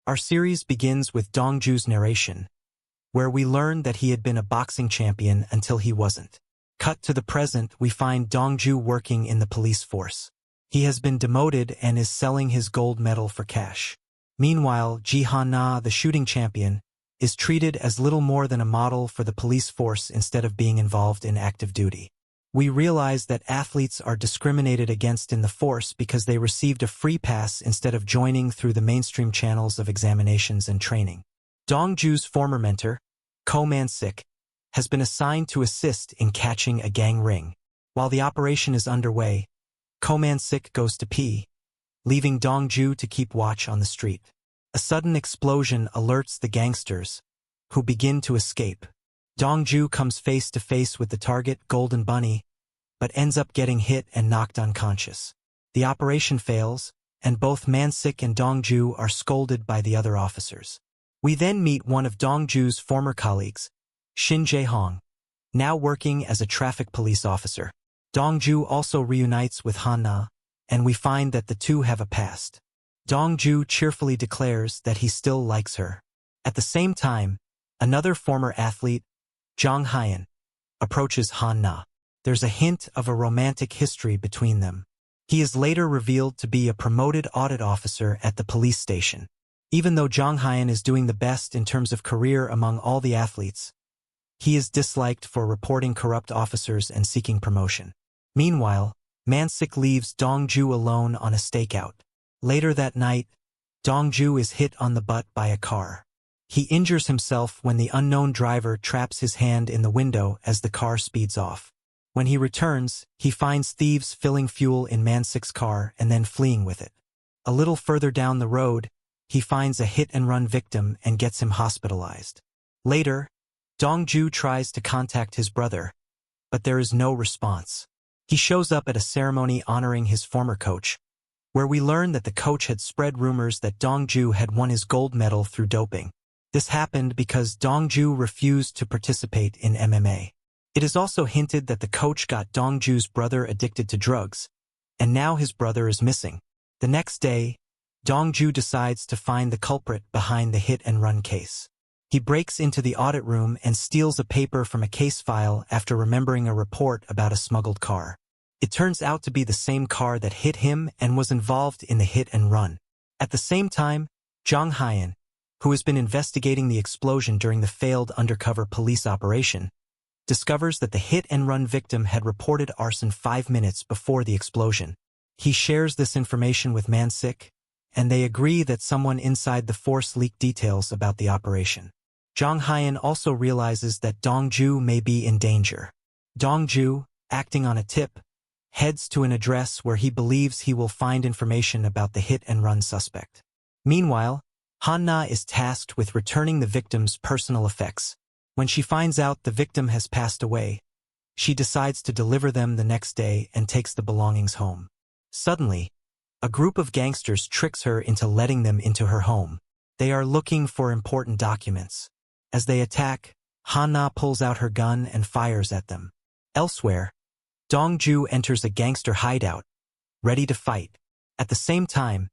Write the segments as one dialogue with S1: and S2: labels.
S1: Our series begins with Dong-ju's narration, where we learn that he had been a boxing champion until he wasn't. Cut to the present, we find Dong-ju working in the police force. He has been demoted and is selling his gold medal for cash. Meanwhile, Ji-han-na, the shooting champion, is treated as little more than a model for the police force instead of being involved in active duty. We realize that athletes are discriminated against in the force because they received a free pass instead of joining through the mainstream channels of examinations and training. Dong-ju's former mentor, Ko Man-sik, has been assigned to assist in catching a gang ring. While the operation is underway, Ko Man-sik goes to pee, leaving Dong-ju to keep watch on the street. A sudden explosion alerts the gangsters, who begin to escape. Dong-ju comes face to face with the target, Golden Bunny, but ends up getting hit and knocked unconscious. The operation fails, and both Man-sik and Dong-ju are scolded by the other officers. We then meet one of Dong-ju's former colleagues, Shin Jae-hong, now working as a traffic police officer. Dong-ju also reunites with Han-na, and we find that the two have a past. Dong-ju cheerfully declares that he still likes her. At the same time, another former athlete, Jong Hyun, approaches Han-na. There's a hint of a romantic history between them. He is later revealed to be a promoted audit officer at the police station. Even though Jong Hyun is doing the best in terms of career among all the athletes, he is disliked for reporting corrupt officers and seeking promotion. Meanwhile, Man-sik leaves Dong-ju alone on a stakeout. Later that night, Dong-ju is hit on the butt by a car. He injures himself when the unknown driver traps his hand in the window as the car speeds off. When he returns, he finds thieves filling fuel in Man-sik's car and then fleeing with it. A little further down the road, he finds a hit-and-run victim and gets him hospitalized. Later, Dong-ju tries to contact his brother, but there is no response. He shows up at a ceremony honoring his former coach, where we learn that the coach had spread rumors that Dong-ju had won his gold medal through doping. This happened because Dong-ju refused to participate in MMA. It is also hinted that the coach got Dong-ju's brother addicted to drugs, and now his brother is missing. The next day, Dong-ju decides to find the culprit behind the hit-and-run case. He breaks into the audit room and steals a paper from a case file after remembering a report about a smuggled car. It turns out to be the same car that hit him and was involved in the hit-and-run. At the same time, Jong Hyun, who has been investigating the explosion during the failed undercover police operation, discovers that the hit-and-run victim had reported arson 5 minutes before the explosion. He shares this information with Man-sik, and they agree that someone inside the force leaked details about the operation. Jong Hyun also realizes that Dong-ju may be in danger. Dong-ju, acting on a tip, heads to an address where he believes he will find information about the hit-and-run suspect. Meanwhile, Han-na is tasked with returning the victim's personal effects. When she finds out the victim has passed away, she decides to deliver them the next day and takes the belongings home. Suddenly, a group of gangsters tricks her into letting them into her home. They are looking for important documents. As they attack, Han-na pulls out her gun and fires at them. Elsewhere, Dong-ju enters a gangster hideout, ready to fight. At the same time,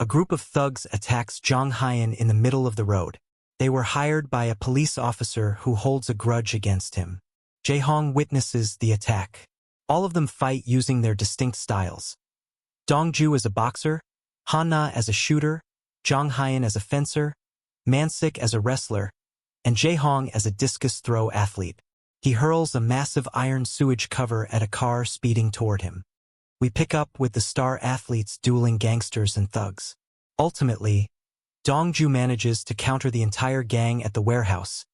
S1: a group of thugs attacks Jong Hyun in the middle of the road. They were hired by a police officer who holds a grudge against him. Jae-hong witnesses the attack. All of them fight using their distinct styles. Dong-ju as a boxer, Han-na as a shooter, Jong Hyun as a fencer, Man-sik as a wrestler, and Jae-hong as a discus throw athlete. He hurls a massive iron sewage cover at a car speeding toward him. We pick up with the star athletes dueling gangsters and thugs. Ultimately, Dong-ju manages to counter the entire gang at the warehouse,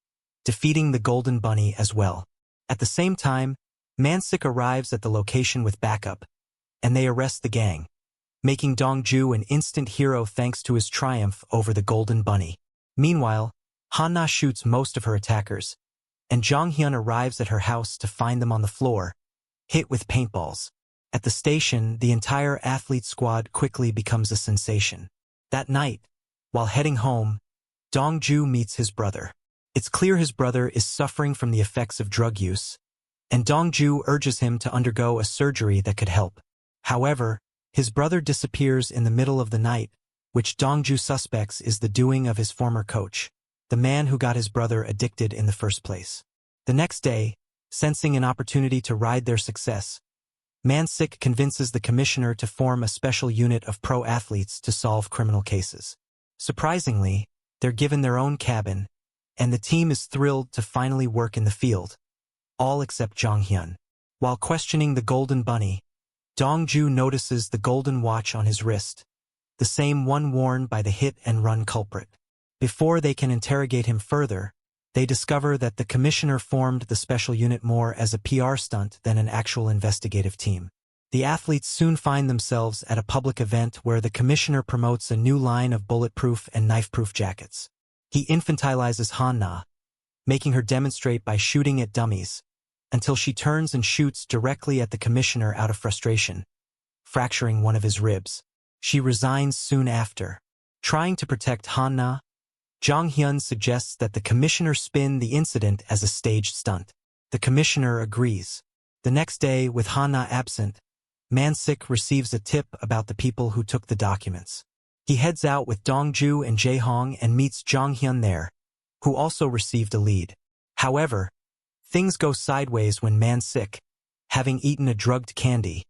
S1: defeating the Golden Bunny as well. At the same time, Man-sik arrives at the location with backup, and they arrest the gang, making Dong-ju an instant hero thanks to his triumph over the Golden Bunny. Meanwhile, Han-na shoots most of her attackers, and Jong Hyun arrives at her house to find them on the floor, hit with paintballs. At the station, the entire athlete squad quickly becomes a sensation. That night, while heading home, Dong-ju meets his brother. It's clear his brother is suffering from the effects of drug use, and Dong-ju urges him to undergo a surgery that could help. However, his brother disappears in the middle of the night, which Dong-ju suspects is the doing of his former coach, the man who got his brother addicted in the first place. The next day, sensing an opportunity to ride their success, Man-sik convinces the commissioner to form a special unit of pro athletes to solve criminal cases. Surprisingly, they're given their own cabin, and the team is thrilled to finally work in the field, all except Jong-hyun. While questioning the Golden Bunny, Dong-ju notices the golden watch on his wrist, the same one worn by the hit-and-run culprit. Before they can interrogate him further, they discover that the commissioner formed the special unit more as a PR stunt than an actual investigative team. The athletes soon find themselves at a public event where the commissioner promotes a new line of bulletproof and knife-proof jackets. He infantilizes Han-na, making her demonstrate by shooting at dummies, until she turns and shoots directly at the commissioner out of frustration, fracturing one of his ribs. She resigns soon after. Trying to protect Han-na, Jong-hyun suggests that the commissioner spin the incident as a staged stunt. The commissioner agrees. The next day, with Han-na absent, Man-sik receives a tip about the people who took the documents. He heads out with Dong-ju and Jae-hong and meets Jong-hyun there, who also received a lead. However, things go sideways when Man-sik, having eaten a drugged candy,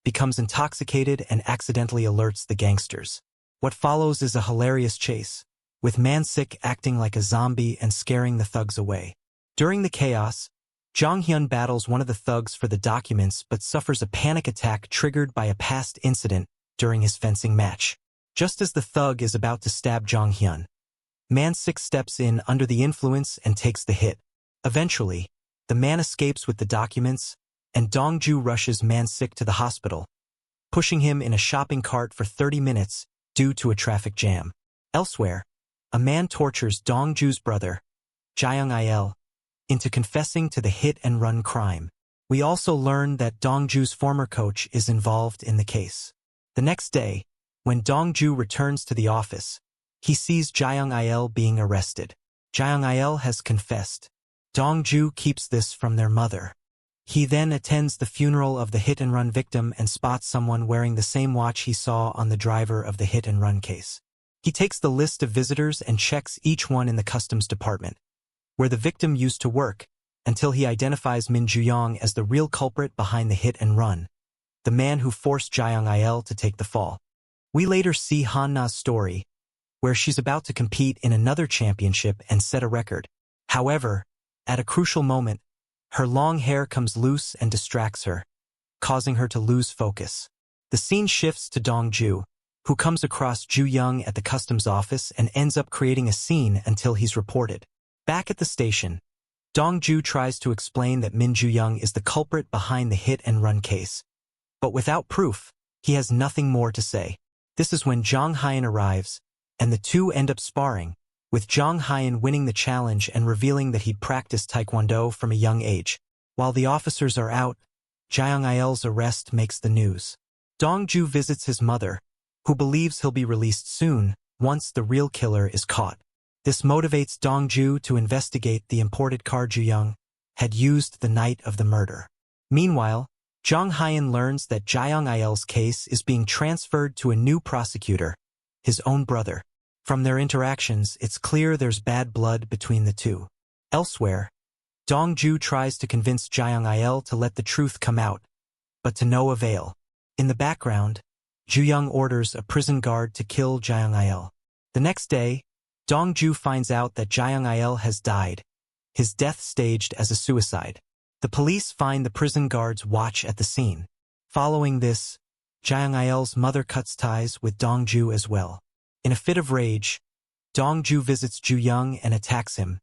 S1: becomes intoxicated and accidentally alerts the gangsters. What follows is a hilarious chase, with Man-sik acting like a zombie and scaring the thugs away. During the chaos, Jong-hyun battles one of the thugs for the documents but suffers a panic attack triggered by a past incident during his fencing match. Just as the thug is about to stab Jong-hyun, Man-sik steps in under the influence and takes the hit. Eventually, the man escapes with the documents, and Dong-ju rushes Man-sik to the hospital, pushing him in a shopping cart for 30 minutes due to a traffic jam. Elsewhere, a man tortures Dong-ju's brother, Jae-il, into confessing to the hit-and-run crime. We also learn that Dong-ju's former coach is involved in the case. The next day, when Dong-ju returns to the office, he sees Jae-il being arrested. Jae-il has confessed. Dong-ju keeps this from their mother. He then attends the funeral of the hit-and-run victim and spots someone wearing the same watch he saw on the driver of the hit-and-run case. He takes the list of visitors and checks each one in the customs department, where the victim used to work, until he identifies Min Ju-young as the real culprit behind the hit-and-run, the man who forced Jae-il to take the fall. We later see Han-na's story, where she's about to compete in another championship and set a record. However, at a crucial moment, her long hair comes loose and distracts her, causing her to lose focus. The scene shifts to Dong-ju, who comes across Ju-young at the customs office and ends up creating a scene until he's reported. Back at the station, Dong-ju tries to explain that Min Ju-young is the culprit behind the hit-and-run case, but without proof, he has nothing more to say. This is when Jong-hyun arrives, and the two end up sparring, with Jong-hyun winning the challenge and revealing that he'd practiced taekwondo from a young age. While the officers are out, Jae-il's arrest makes the news. Dong-ju visits his mother, who believes he'll be released soon once the real killer is caught. This motivates Dong-ju to investigate the imported car Ju-young had used the night of the murder. Meanwhile, Jong-hyun learns that Jae-il's case is being transferred to a new prosecutor, his own brother. From their interactions, it's clear there's bad blood between the two. Elsewhere, Dong-ju tries to convince Jae-il to let the truth come out, but to no avail. In the background, Ju-young orders a prison guard to kill Jae-il. The next day, Dong-ju finds out that Jae-il has died, his death staged as a suicide. The police find the prison guard's watch at the scene. Following this, Jae-il's mother cuts ties with Dong-ju as well. In a fit of rage, Dong-ju visits Ju-young and attacks him,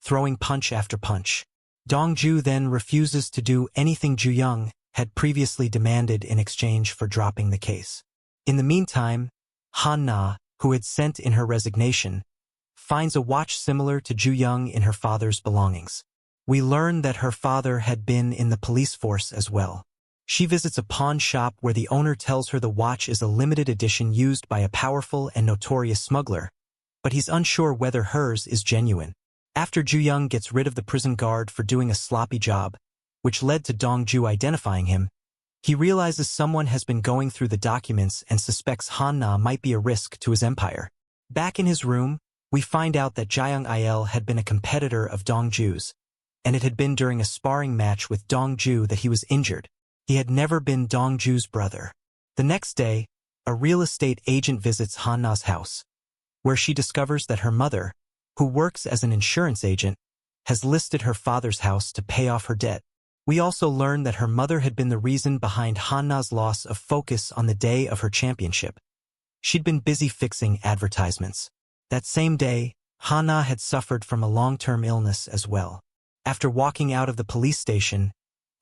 S1: throwing punch after punch. Dong-ju then refuses to do anything Ju-young had previously demanded in exchange for dropping the case. In the meantime, Han-na, who had sent in her resignation, finds a watch similar to Ju-young in her father's belongings. We learn that her father had been in the police force as well. She visits a pawn shop where the owner tells her the watch is a limited edition used by a powerful and notorious smuggler, but he's unsure whether hers is genuine. After Ju-young gets rid of the prison guard for doing a sloppy job, which led to Dong-ju identifying him, He realizes someone has been going through the documents and suspects Han-na might be a risk to his empire. Back in his room, we find out that Dae-il had been a competitor of Dong-ju's, and it had been during a sparring match with Dong-ju that he was injured. He had never been Dong-ju's brother. The next day, a real estate agent visits Han-na's house, where she discovers that her mother, who works as an insurance agent, has listed her father's house to pay off her debt. We also learn that her mother had been the reason behind Han-na's loss of focus on the day of her championship. She'd been busy fixing advertisements. That same day, Han-na had suffered from a long-term illness as well. After walking out of the police station,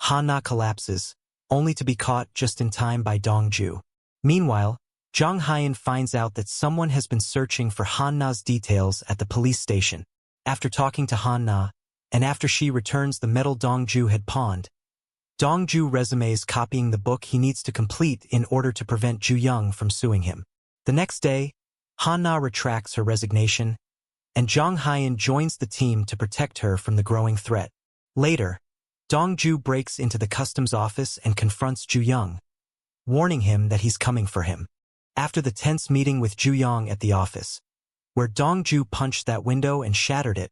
S1: Han-na collapses, only to be caught just in time by Dong-ju. Meanwhile, So-hyun finds out that someone has been searching for Han-na's details at the police station. After talking to Han-na, and after she returns the medal Dong-ju had pawned, Dong-ju resumes copying the book he needs to complete in order to prevent Ju-young from suing him. The next day, Han-na retracts her resignation, and So-hyun joins the team to protect her from the growing threat. Later, Dong-ju breaks into the customs office and confronts Ju-young, warning him that he's coming for him. After the tense meeting with Ju-young at the office, where Dong-ju punched that window and shattered it,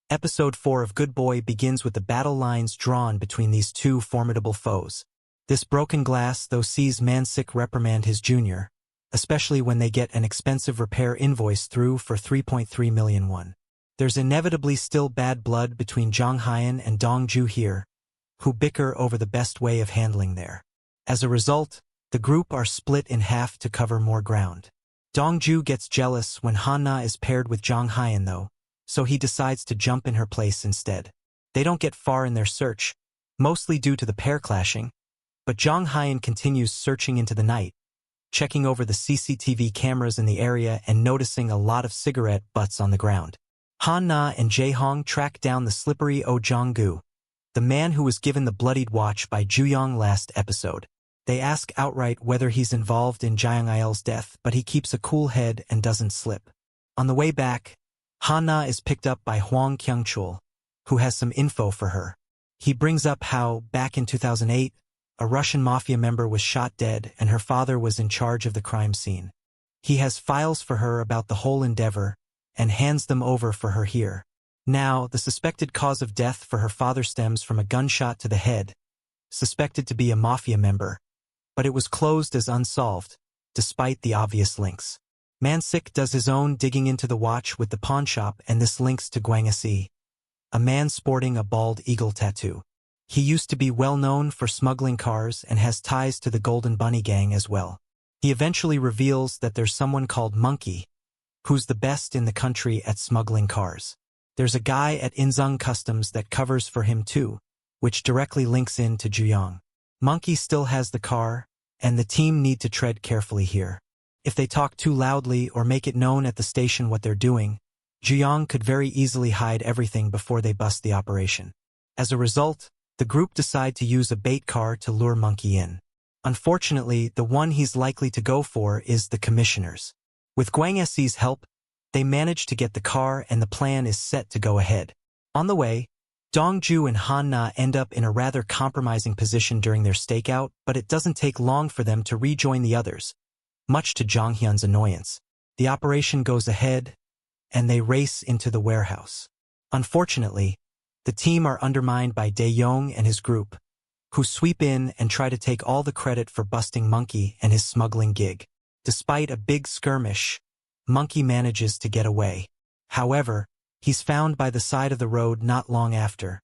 S1: Episode 4 of Good Boy begins with the battle lines drawn between these two formidable foes. This broken glass, though, sees Man-sik reprimand his junior, especially when they get an expensive repair invoice through for 3.3 million won. There's inevitably still bad blood between So-hyun and Dong-ju here, who bicker over the best way of handling there. As a result, the group are split in half to cover more ground. Dong-ju gets jealous when Han-na is paired with So-hyun though, so he decides to jump in her place instead. They don't get far in their search, mostly due to the pair clashing, but So-hyun continues searching into the night, checking over the CCTV cameras in the area and noticing a lot of cigarette butts on the ground. Han-na and Jae-hong track down the slippery Oh Jong-gu, the man who was given the bloodied watch by Ju-young last episode. They ask outright whether he's involved in Dae-il's death, but he keeps a cool head and doesn't slip. On the way back, Han-na is picked up by Hwang Kyung-chul, who has some info for her. He brings up how, back in 2008, a Russian mafia member was shot dead and her father was in charge of the crime scene. He has files for her about the whole endeavor and hands them over for her here. Now, the suspected cause of death for her father stems from a gunshot to the head, suspected to be a mafia member, but it was closed as unsolved, despite the obvious links. Man-sik does his own digging into the watch with the pawnshop, and this links to Gwang-se, a man sporting a bald eagle tattoo. He used to be well known for smuggling cars and has ties to the Golden Bunny Gang as well. He eventually reveals that there's someone called Monkey, who's the best in the country at smuggling cars. There's a guy at Inzung Customs that covers for him too, which directly links in to Ju-young. Monkey still has the car, and the team need to tread carefully here. If they talk too loudly or make it known at the station what they're doing, Ju-young could very easily hide everything before they bust the operation. As a result, the group decide to use a bait car to lure Monkey in. Unfortunately, the one he's likely to go for is the commissioners. With Gwang-se's help, they manage to get the car and the plan is set to go ahead. On the way, Dong-ju and Han-na end up in a rather compromising position during their stakeout, but it doesn't take long for them to rejoin the others, much to Jong-hyun's annoyance. The operation goes ahead, and they race into the warehouse. Unfortunately, the team are undermined by Dae-il and his group, who sweep in and try to take all the credit for busting Monkey and his smuggling gig. Despite a big skirmish, Monkey manages to get away. However, he's found by the side of the road not long after,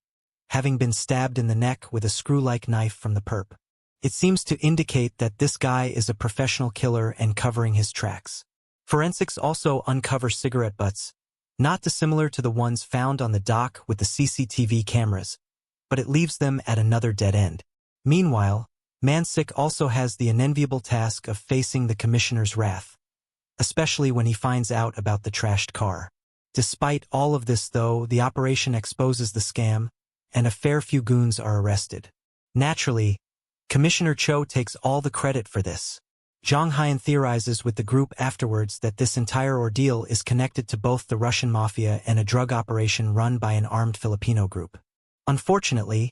S1: having been stabbed in the neck with a screw-like knife from the perp. It seems to indicate that this guy is a professional killer and covering his tracks. Forensics also uncover cigarette butts, not dissimilar to the ones found on the dock with the CCTV cameras, but it leaves them at another dead end. Meanwhile, Man-sik also has the unenviable task of facing the commissioner's wrath, especially when he finds out about the trashed car. Despite all of this though, the operation exposes the scam, and a fair few goons are arrested. Naturally, Commissioner Cho takes all the credit for this. Jong-hyun theorizes with the group afterwards that this entire ordeal is connected to both the Russian mafia and a drug operation run by an armed Filipino group. Unfortunately,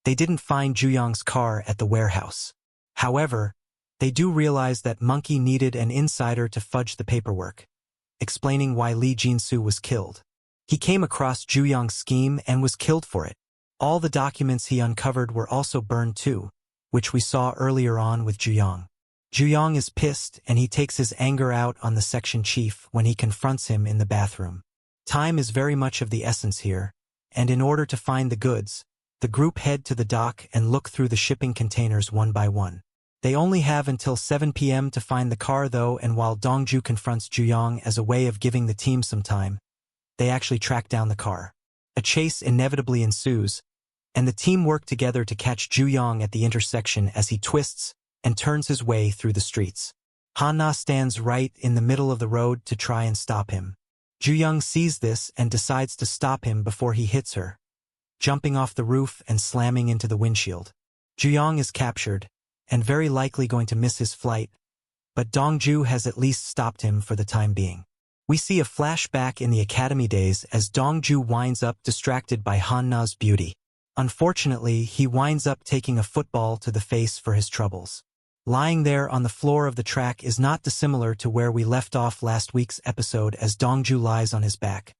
S1: they didn't find Ju-young's car at the warehouse. However, they do realize that Monkey needed an insider to fudge the paperwork, explaining why Lee Jin-soo was killed. He came across Ju-young's scheme and was killed for it. All the documents he uncovered were also burned too, which we saw earlier on with Ju-young. Ju-young is pissed and he takes his anger out on the section chief when he confronts him in the bathroom. Time is very much of the essence here, and in order to find the goods, the group head to the dock and look through the shipping containers one by one. They only have until 7 p.m. to find the car though, and while Dong-ju confronts Ju-young as a way of giving the team some time, they actually track down the car. A chase inevitably ensues, and the team work together to catch Ju-young at the intersection as he twists and turns his way through the streets. Han-na stands right in the middle of the road to try and stop him. Ju-young sees this and decides to stop him before he hits her, jumping off the roof and slamming into the windshield. Ju-young is captured, and very likely going to miss his flight, but Dong-ju has at least stopped him for the time being. We see a flashback in the academy days as Dong-ju winds up distracted by Han-na's beauty. Unfortunately, he winds up taking a football to the face for his troubles. Lying there on the floor of the track is not dissimilar to where we left off last week's episode as Dong-ju lies on his back,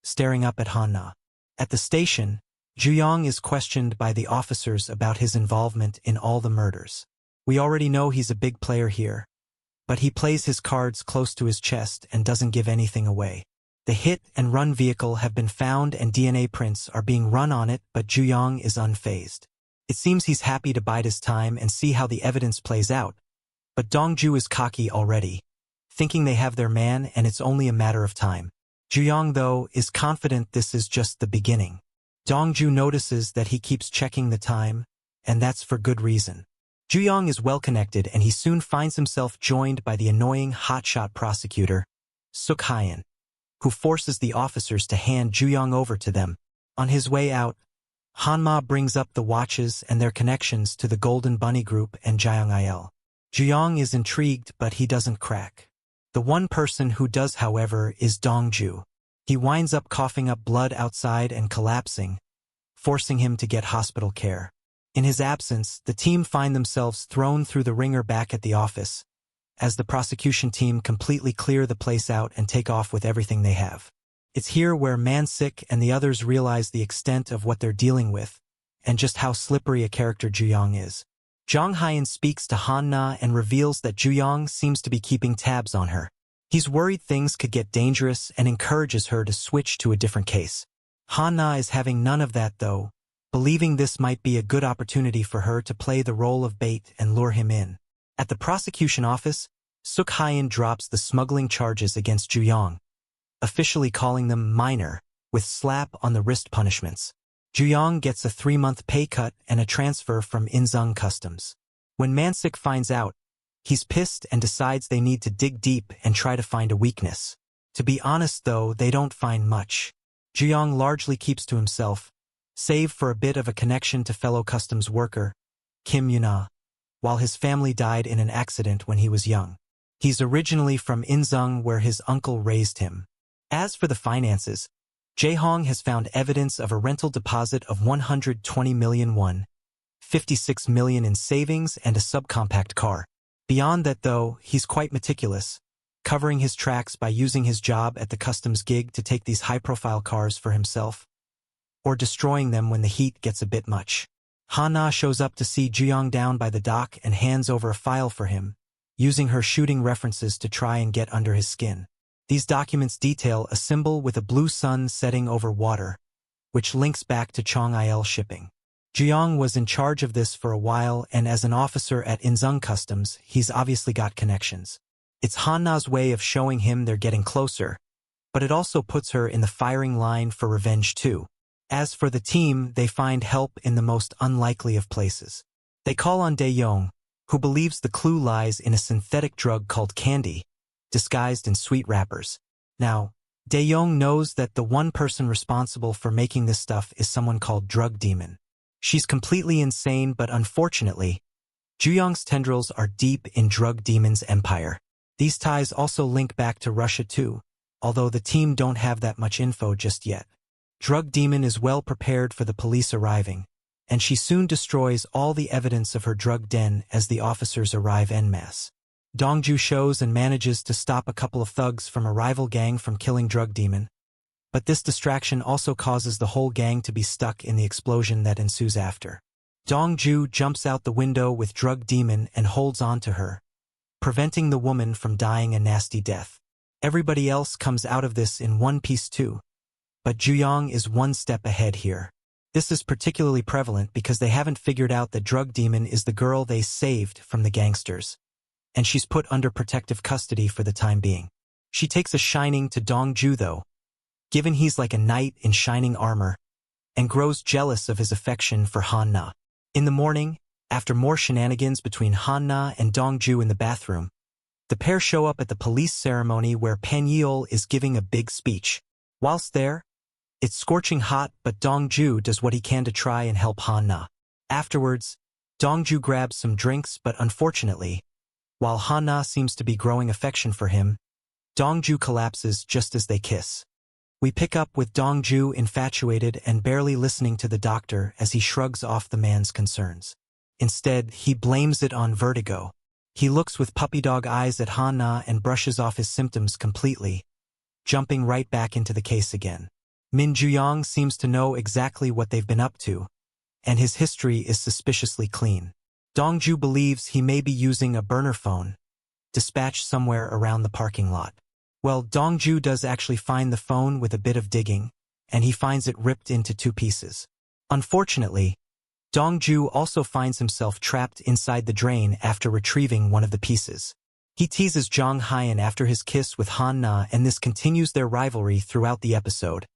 S1: staring up at Han-na. At the station, Ju-young is questioned by the officers about his involvement in all the murders. We already know he's a big player here, but he plays his cards close to his chest and doesn't give anything away. The hit-and-run vehicle have been found and DNA prints are being run on it, but Ju-young is unfazed. It seems he's happy to bide his time and see how the evidence plays out, but Dong-ju is cocky already, thinking they have their man and it's only a matter of time. Ju-young, though, is confident this is just the beginning. Dong-ju notices that he keeps checking the time, and that's for good reason. Ju-young is well-connected and he soon finds himself joined by the annoying hotshot prosecutor, So-hyun, who forces the officers to hand Ju-young over to them. On his way out, Hanma brings up the watches and their connections to the Golden Bunny Group and Dae-il. Ju-young is intrigued, but he doesn't crack. The one person who does, however, is Dong-ju. He winds up coughing up blood outside and collapsing, forcing him to get hospital care. In his absence, the team find themselves thrown through the ringer back at the office, as the prosecution team completely clear the place out and take off with everything they have. It's here where Man-sik and the others realize the extent of what they're dealing with, and just how slippery a character Ju-young is. Jong-hyun speaks to Han-na and reveals that Ju-young seems to be keeping tabs on her. He's worried things could get dangerous and encourages her to switch to a different case. Han-na is having none of that though, believing this might be a good opportunity for her to play the role of bait and lure him in. At the prosecution office, So-hyun drops the smuggling charges against Ju-young, officially calling them minor, with slap on the wrist punishments. Ju-young gets a 3-month pay cut and a transfer from Inzung Customs. When Man-sik finds out, he's pissed and decides they need to dig deep and try to find a weakness. To be honest though, they don't find much. Ju-young largely keeps to himself, save for a bit of a connection to fellow customs worker, Kim Yuna, while his family died in an accident when he was young. He's originally from Inzung where his uncle raised him. As for the finances, Jae-hong has found evidence of a rental deposit of 120 million won, 56 million in savings and a subcompact car. Beyond that though, he's quite meticulous, covering his tracks by using his job at the customs gig to take these high-profile cars for himself, or destroying them when the heat gets a bit much. Han-na shows up to see Ju-young down by the dock and hands over a file for him, using her shooting references to try and get under his skin. These documents detail a symbol with a blue sun setting over water, which links back to Chong-il shipping. Ju-young was in charge of this for a while, and as an officer at Inzung Customs, he's obviously got connections. It's Han-na's way of showing him they're getting closer, but it also puts her in the firing line for revenge too. As for the team, they find help in the most unlikely of places. They call on Dae-il, who believes the clue lies in a synthetic drug called candy, disguised in sweet wrappers. Now, Dae-il knows that the one person responsible for making this stuff is someone called Drug Demon. She's completely insane, but unfortunately, Ju-young's tendrils are deep in Drug Demon's empire. These ties also link back to Russia too, although the team don't have that much info just yet. Drug Demon is well prepared for the police arriving, and she soon destroys all the evidence of her drug den as the officers arrive en masse. Dong-ju shows and manages to stop a couple of thugs from a rival gang from killing Drug Demon, but this distraction also causes the whole gang to be stuck in the explosion that ensues after. Dong-ju jumps out the window with Drug Demon and holds on to her, preventing the woman from dying a nasty death. Everybody else comes out of this in one piece too, but Ju-young is one step ahead here. This is particularly prevalent because they haven't figured out that Drug Demon is the girl they saved from the gangsters, and she's put under protective custody for the time being. She takes a shining to Dong-ju though, given he's like a knight in shining armor, and grows jealous of his affection for Han-na. In the morning, after more shenanigans between Han-na and Dong-ju in the bathroom, the pair show up at the police ceremony where Dae-il is giving a big speech. Whilst there, it's scorching hot, but Dong-ju does what he can to try and help Han-na. Afterwards, Dong-ju grabs some drinks, but unfortunately, while Han-na seems to be growing affection for him, Dong-ju collapses just as they kiss. We pick up with Dong-ju infatuated and barely listening to the doctor as he shrugs off the man's concerns. Instead, he blames it on vertigo. He looks with puppy dog eyes at Han-na and brushes off his symptoms completely, jumping right back into the case again. Min Ju-young seems to know exactly what they've been up to, and his history is suspiciously clean. Dong-ju believes he may be using a burner phone, dispatched somewhere around the parking lot. Well, Dong-ju does actually find the phone with a bit of digging, and he finds it ripped into two pieces. Unfortunately, Dong-ju also finds himself trapped inside the drain after retrieving one of the pieces. He teases So-hyun after his kiss with Han-na, and this continues their rivalry throughout the episode,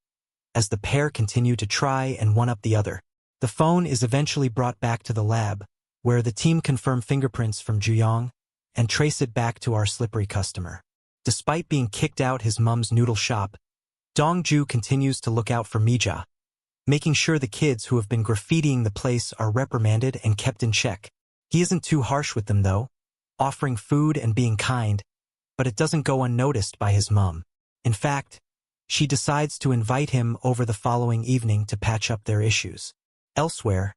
S1: as the pair continue to try and one-up the other. The phone is eventually brought back to the lab, where the team confirm fingerprints from Ju-young and trace it back to our slippery customer. Despite being kicked out his mom's noodle shop, Dong-ju continues to look out for Mija, making sure the kids who have been graffitiing the place are reprimanded and kept in check. He isn't too harsh with them though, offering food and being kind, but it doesn't go unnoticed by his mom. In fact, she decides to invite him over the following evening to patch up their issues. Elsewhere,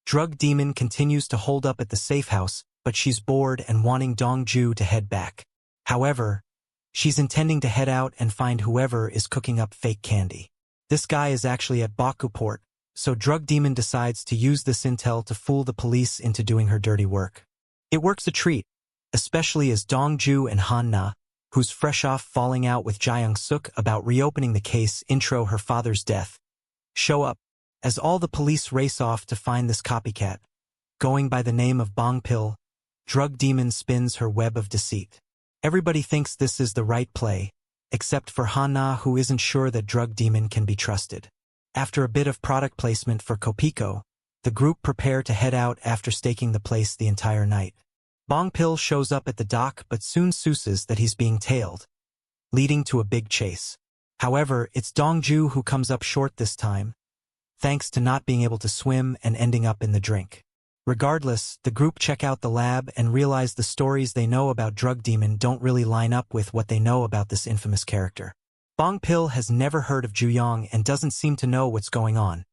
S1: Drug Demon continues to hold up at the safe house, but she's bored and wanting Dong-ju to head back. However, she's intending to head out and find whoever is cooking up fake candy. This guy is actually at Bakuport, so Drug Demon decides to use this intel to fool the police into doing her dirty work. It works a treat, especially as Dong-ju and Han-na, who's fresh off falling out with Jae-young-suk about reopening the case intro her father's death, show up, as all the police race off to find this copycat. Going by the name of Bong-pil, Drug Demon spins her web of deceit. Everybody thinks this is the right play, except for Han-na, who isn't sure that Drug Demon can be trusted. After a bit of product placement for Kopiko, the group prepare to head out after staking the place the entire night. Bong-pil shows up at the dock but soon sooses that he's being tailed, leading to a big chase. However, it's Dong-ju who comes up short this time, thanks to not being able to swim and ending up in the drink. Regardless, the group check out the lab and realize the stories they know about Drug Demon don't really line up with what they know about this infamous character. Bong-pil has never heard of Ju-young and doesn't seem to know what's going on,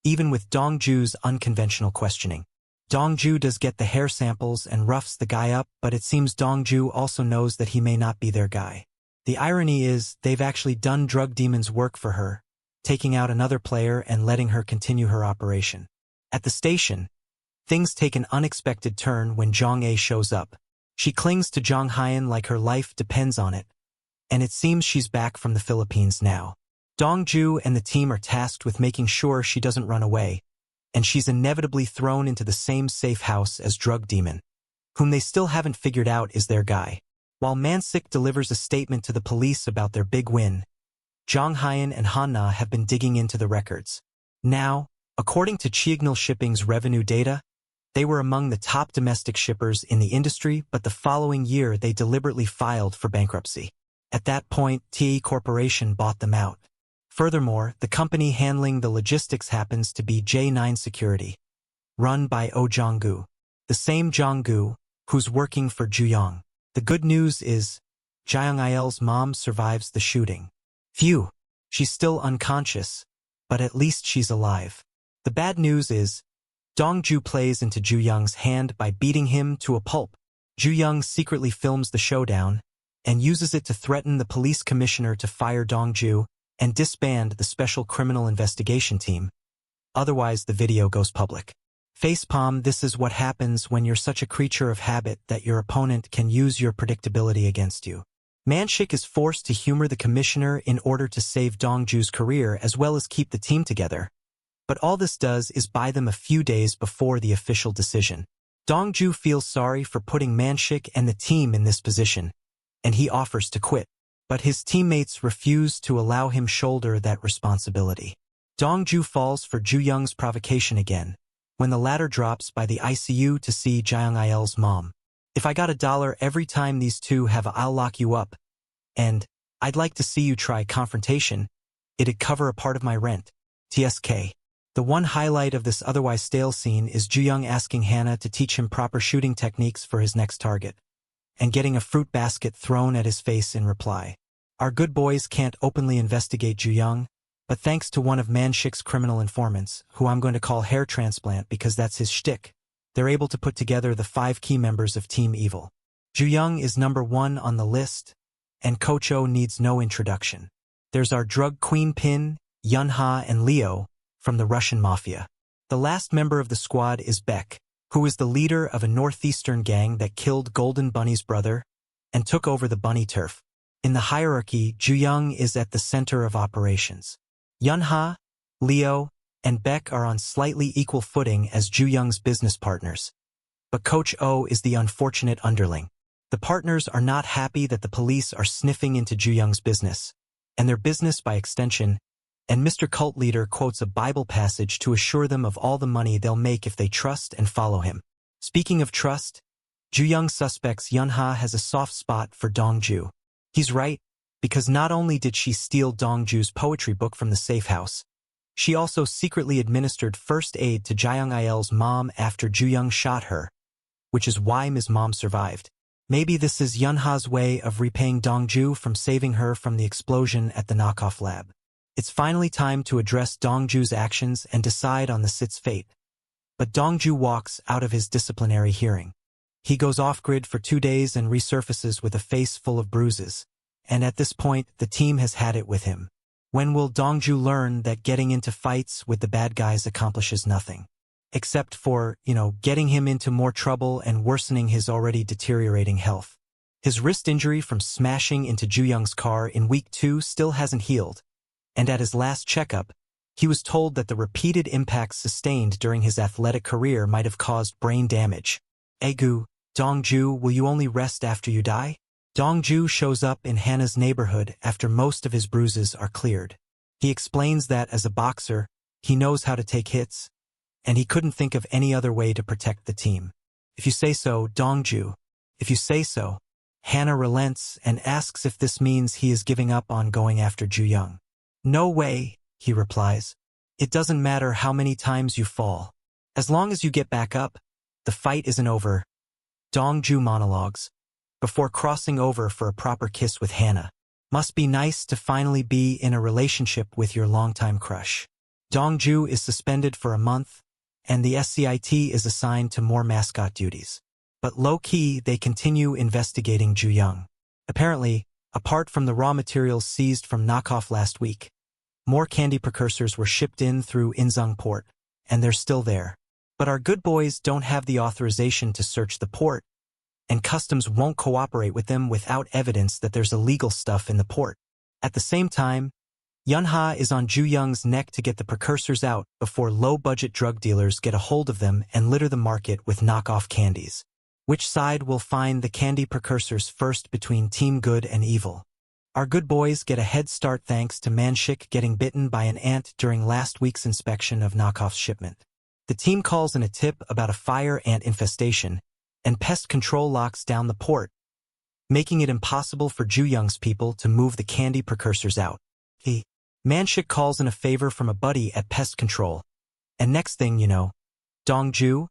S1: even with Dong-ju's unconventional questioning. Dong-ju does get the hair samples and roughs the guy up, but it seems Dong-ju also knows that he may not be their guy. The irony is, they've actually done Drug Demon's work for her, taking out another player and letting her continue her operation. At the station, things take an unexpected turn when Jong-ae shows up. She clings to So-hyun like her life depends on it, and it seems she's back from the Philippines now. Dong-ju and the team are tasked with making sure she doesn't run away, and she's inevitably thrown into the same safe house as Drug Demon, whom they still haven't figured out is their guy. While Mansik delivers a statement to the police about their big win, So-hyun and Han-na have been digging into the records. Now, according to Chignal Shipping's revenue data, they were among the top domestic shippers in the industry, but the following year they deliberately filed for bankruptcy. At that point, TE Corporation bought them out. Furthermore, the company handling the logistics happens to be J9 Security, run by Oh Jong-gu, the same Jong-gu who's working for Ju-young. The good news is, Jae-young-il's mom survives the shooting. Phew, she's still unconscious, but at least she's alive. The bad news is, Dong-ju plays into Ju-young's hand by beating him to a pulp. Ju-young secretly films the showdown and uses it to threaten the police commissioner to fire Dong-ju and disband the special criminal investigation team. Otherwise, the video goes public. Facepalm, this is what happens when you're such a creature of habit that your opponent can use your predictability against you. Man-shik is forced to humor the commissioner in order to save Dong-ju's career as well as keep the team together. But all this does is buy them a few days before the official decision. Dong-ju feels sorry for putting Man-shik and the team in this position, and he offers to quit. But his teammates refuse to allow him shoulder that responsibility. Dong-ju falls for Ju-young's provocation again, when the latter drops by the ICU to see Jae-il's mom. If I got $1 every time these two have I'll lock you up, and I'd like to see you try confrontation, it'd cover a part of my rent. TSK. The one highlight of this otherwise stale scene is Ju-young asking Hana to teach him proper shooting techniques for his next target, and getting a fruit basket thrown at his face in reply. Our good boys can't openly investigate Ju-young, but thanks to one of Man-shik's criminal informants, who I'm going to call Hair Transplant because that's his shtick, they're able to put together the 5 key members of Team Evil. Ju-young is number 1 on the list, and Coach O needs no introduction. There's our drug queen Pin, Yun-ha, and Leo from the Russian Mafia. The last member of the squad is Beck, who is the leader of a northeastern gang that killed Golden Bunny's brother and took over the bunny turf. In the hierarchy, Ju-young is at the center of operations. Yun-ha, Leo, and Beck are on slightly equal footing as Ju-young's business partners. But Coach O is the unfortunate underling. The partners are not happy that the police are sniffing into Ju-young's business, and their business by extension, and Mr. Cult Leader quotes a Bible passage to assure them of all the money they'll make if they trust and follow him. Speaking of trust, Ju-young suspects Yun-ha has a soft spot for Dong-ju. He's right, because not only did she steal Dong-ju's poetry book from the safe house, she also secretly administered first aid to Jae-il's mom after Ju-young shot her, which is why Ms. Mom survived. Maybe this is Yun-ha's way of repaying Dong-ju from saving her from the explosion at the knockoff lab. It's finally time to address Dong-ju's actions and decide on the sit's fate. But Dong-ju walks out of his disciplinary hearing. He goes off-grid for 2 days and resurfaces with a face full of bruises. And at this point, the team has had it with him. When will Dong-ju learn that getting into fights with the bad guys accomplishes nothing? Except for, getting him into more trouble and worsening his already deteriorating health. His wrist injury from smashing into Ju-young's car in week 2 still hasn't healed. And at his last checkup, he was told that the repeated impacts sustained during his athletic career might have caused brain damage. Egu, Dong-ju, will you only rest after you die? Dong-ju shows up in Hana's neighborhood after most of his bruises are cleared. He explains that as a boxer, he knows how to take hits, and he couldn't think of any other way to protect the team. If you say so, Dong-ju. If you say so. Hana relents and asks if this means he is giving up on going after Ju-young. No way, he replies. It doesn't matter how many times you fall. As long as you get back up, the fight isn't over. Dong-ju monologues, before crossing over for a proper kiss with Hana. Must be nice to finally be in a relationship with your longtime crush. Dong-ju is suspended for a month, and the SCIT is assigned to more mascot duties. But low-key, they continue investigating Ju-young. Apparently, apart from the raw materials seized from knockoff last week, more candy precursors were shipped in through Inzung port, and they're still there. But our good boys don't have the authorization to search the port, and customs won't cooperate with them without evidence that there's illegal stuff in the port. At the same time, Yun-ha is on Ju-young's neck to get the precursors out before low-budget drug dealers get a hold of them and litter the market with knockoff candies. Which side will find the candy precursors first between Team Good and Evil? Our good boys get a head start thanks to Man-shik getting bitten by an ant during last week's inspection of Knockoff's shipment. The team calls in a tip about a fire ant infestation, and pest control locks down the port, making it impossible for Ju-young's people to move the candy precursors out. Man-shik calls in a favor from a buddy at pest control, and next thing you know, Dong-ju,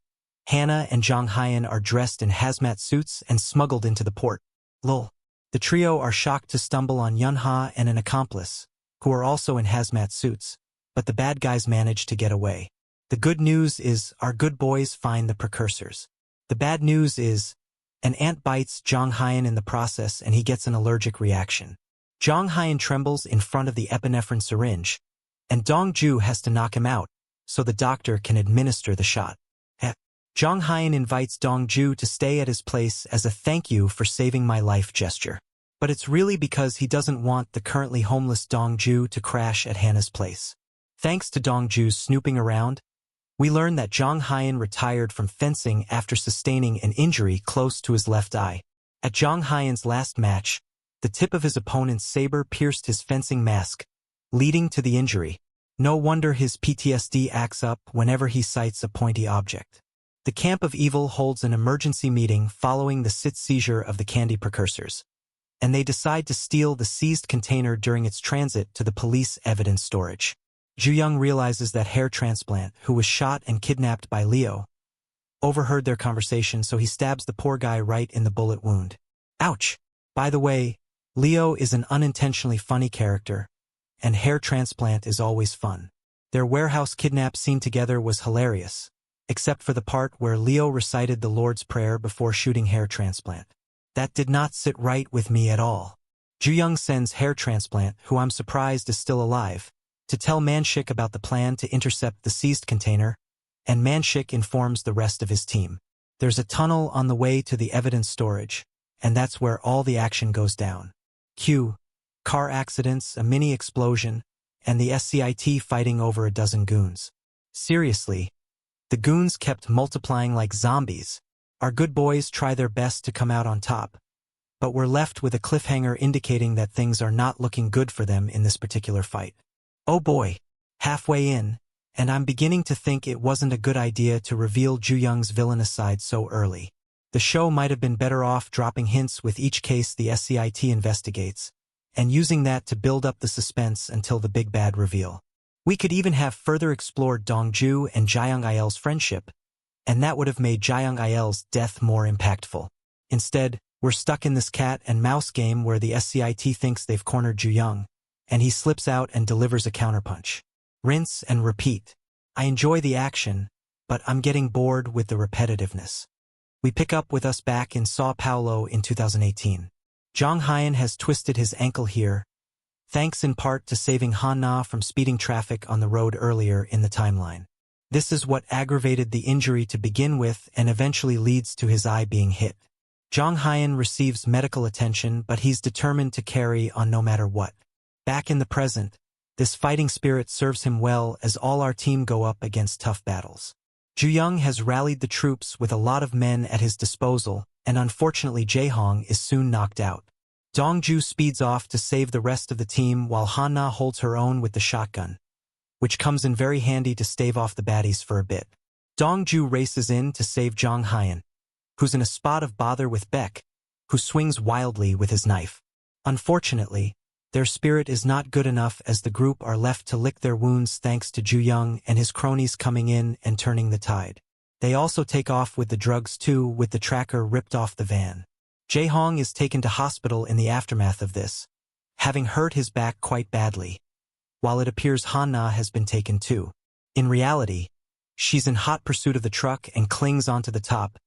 S1: Hana, and Jong-hyun are dressed in hazmat suits and smuggled into the port. Lol. The trio are shocked to stumble on Yun-ha and an accomplice, who are also in hazmat suits, but the bad guys manage to get away. The good news is our good boys find the precursors. The bad news is an ant bites Jong-hyun in the process and he gets an allergic reaction. Jong-hyun trembles in front of the epinephrine syringe, and Dong-ju has to knock him out so the doctor can administer the shot. Jong-hyun invites Dong-ju to stay at his place as a thank you for saving my life gesture. But it's really because he doesn't want the currently homeless Dong-ju to crash at Hannah's place. Thanks to Dong-ju's snooping around, we learn that Jong-hyun retired from fencing after sustaining an injury close to his left eye. At Jong-hyun's last match, the tip of his opponent's saber pierced his fencing mask, leading to the injury. No wonder his PTSD acts up whenever he sights a pointy object. The Camp of Evil holds an emergency meeting following the seizure of the candy precursors, and they decide to steal the seized container during its transit to the police evidence storage. Ju-young realizes that hair transplant, who was shot and kidnapped by Leo, overheard their conversation, so he stabs the poor guy right in the bullet wound. Ouch! By the way, Leo is an unintentionally funny character, and hair transplant is always fun. Their warehouse kidnap scene together was hilarious, except for the part where Leo recited the Lord's Prayer before shooting hair transplant. That did not sit right with me at all. Ju-young sends hair transplant, who I'm surprised is still alive, to tell Man-shik about the plan to intercept the seized container, and Man-shik informs the rest of his team. There's a tunnel on the way to the evidence storage, and that's where all the action goes down. Cue car accidents, a mini explosion, and the SCIT fighting over a dozen goons. Seriously, the goons kept multiplying like zombies. Our good boys try their best to come out on top, but we're left with a cliffhanger indicating that things are not looking good for them in this particular fight. Oh boy, halfway in, and I'm beginning to think it wasn't a good idea to reveal Ju-young's villainous side so early. The show might have been better off dropping hints with each case the SCIT investigates, and using that to build up the suspense until the big bad reveal. We could even have further explored Dong-ju and Jaeyoung-il's friendship, and that would have made Jaeyoung-il's death more impactful. Instead, we're stuck in this cat and mouse game where the SCIT thinks they've cornered Ju-young, and he slips out and delivers a counterpunch. Rinse and repeat. I enjoy the action, but I'm getting bored with the repetitiveness. We pick up with us back in Sao Paulo in 2018. Jong-hyun has twisted his ankle here, thanks in part to saving Han-na from speeding traffic on the road earlier in the timeline. This is what aggravated the injury to begin with and eventually leads to his eye being hit. Jong-hyun receives medical attention, but he's determined to carry on no matter what. Back in the present, this fighting spirit serves him well as all our team go up against tough battles. Ju-young has rallied the troops with a lot of men at his disposal, and unfortunately Jae-hong is soon knocked out. Dong-ju speeds off to save the rest of the team while Han-na holds her own with the shotgun, which comes in very handy to stave off the baddies for a bit. Dong-ju races in to save Jong-hyun, who's in a spot of bother with Baek, who swings wildly with his knife. Unfortunately, their spirit is not good enough as the group are left to lick their wounds thanks to Ju-young and his cronies coming in and turning the tide. They also take off with the drugs too, with the tracker ripped off the van. Jae-hong is taken to hospital in the aftermath of this, having hurt his back quite badly, while it appears Han-na has been taken too. In reality, she's in hot pursuit of the truck and clings onto the top,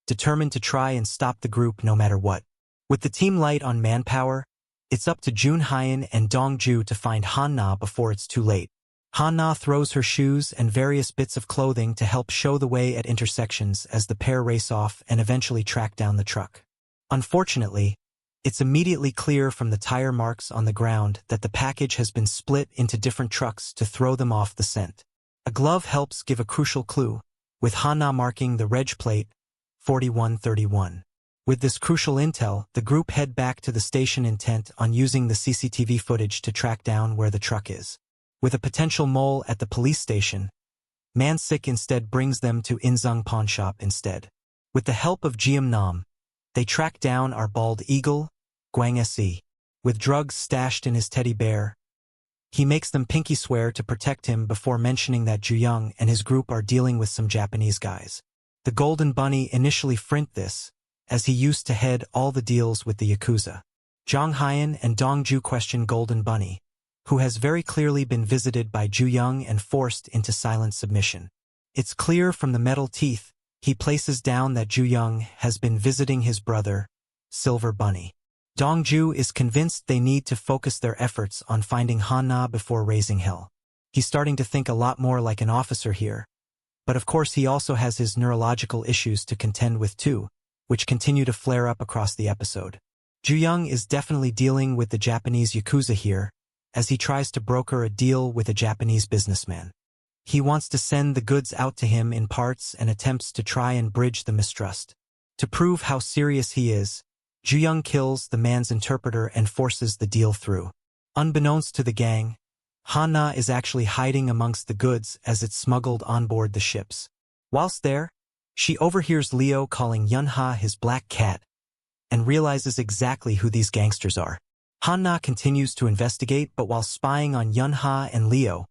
S1: determined to try and stop the group no matter what. With the team light on manpower, it's up to Jun-hyun and Dong-ju to find Han-na before it's too late. Han-na throws her shoes and various bits of clothing to help show the way at intersections as the pair race off and eventually track down the truck. Unfortunately, it's immediately clear from the tire marks on the ground that the package has been split into different trucks to throw them off the scent. A glove helps give a crucial clue, with Han-na marking the reg plate 4131. With this crucial intel, the group head back to the station intent on using the CCTV footage to track down where the truck is. With a potential mole at the police station, Man-sik instead brings them to Inzung pawn shop instead. With the help of Jeom-nam, they track down our bald eagle, Gwang Se. With drugs stashed in his teddy bear, he makes them pinky swear to protect him before mentioning that Ju-young and his group are dealing with some Japanese guys. The Golden Bunny initially front this, as he used to head all the deals with the Yakuza. Jong-hyun and Dong-ju question Golden Bunny, who has very clearly been visited by Ju-young and forced into silent submission. It's clear from the metal teeth, he places down that Ju-young has been visiting his brother, Silver Bunny. Dong-ju is convinced they need to focus their efforts on finding Han-na before raising hell. He's starting to think a lot more like an officer here. But of course he also has his neurological issues to contend with too, which continue to flare up across the episode. Ju-young is definitely dealing with the Japanese Yakuza here, as he tries to broker a deal with a Japanese businessman. He wants to send the goods out to him in parts and attempts to try and bridge the mistrust. To prove how serious he is, Ju-young kills the man's interpreter and forces the deal through. Unbeknownst to the gang, Han-na is actually hiding amongst the goods as it's smuggled on board the ships. Whilst there, she overhears Leo calling Yun-ha his black cat, and realizes exactly who these gangsters are. Han-na continues to investigate, but while spying on Yun-ha and Leo,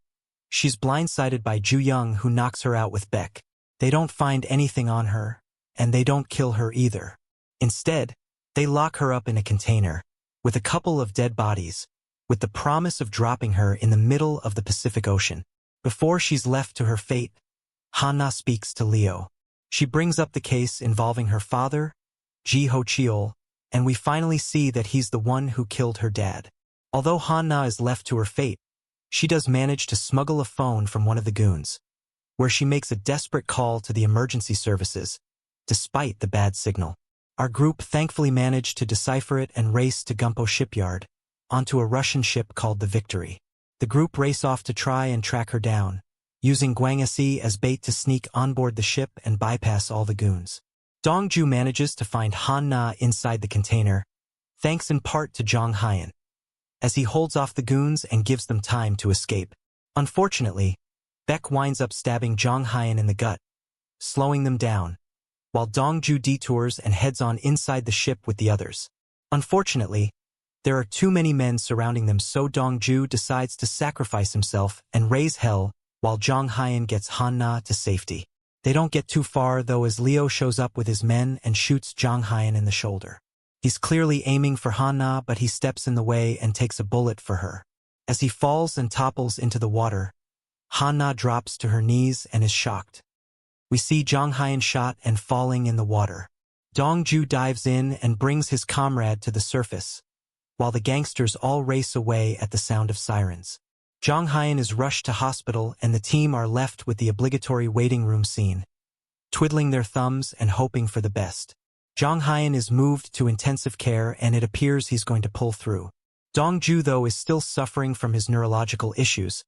S1: she's blindsided by Ju-young, who knocks her out with Beck. They don't find anything on her, and they don't kill her either. Instead, they lock her up in a container, with a couple of dead bodies, with the promise of dropping her in the middle of the Pacific Ocean. Before she's left to her fate, Han-na speaks to Leo. She brings up the case involving her father, Ji-ho-cheol, and we finally see that he's the one who killed her dad. Although Han-na is left to her fate, she does manage to smuggle a phone from one of the goons, where she makes a desperate call to the emergency services, despite the bad signal. Our group thankfully managed to decipher it and race to Gumpo shipyard, onto a Russian ship called the Victory. The group race off to try and track her down, using Gwangasi as bait to sneak onboard the ship and bypass all the goons. Dong-ju manages to find Han-na inside the container, thanks in part to Jong-hyun, as he holds off the goons and gives them time to escape. Unfortunately, Beck winds up stabbing Jong-hyun in the gut, slowing them down, while Dong-ju detours and heads on inside the ship with the others. Unfortunately, there are too many men surrounding them, so Dong-ju decides to sacrifice himself and raise hell while Jong-hyun gets Han-na to safety. They don't get too far though, as Leo shows up with his men and shoots Jong-hyun in the shoulder. He's clearly aiming for Han-na, but he steps in the way and takes a bullet for her. As he falls and topples into the water, Han-na drops to her knees and is shocked. We see Jong-hyun shot and falling in the water. Dong-ju dives in and brings his comrade to the surface, while the gangsters all race away at the sound of sirens. Jong-hyun is rushed to hospital and the team are left with the obligatory waiting room scene, twiddling their thumbs and hoping for the best. Jong-hyun is moved to intensive care and it appears he's going to pull through. Dong-ju though is still suffering from his neurological issues,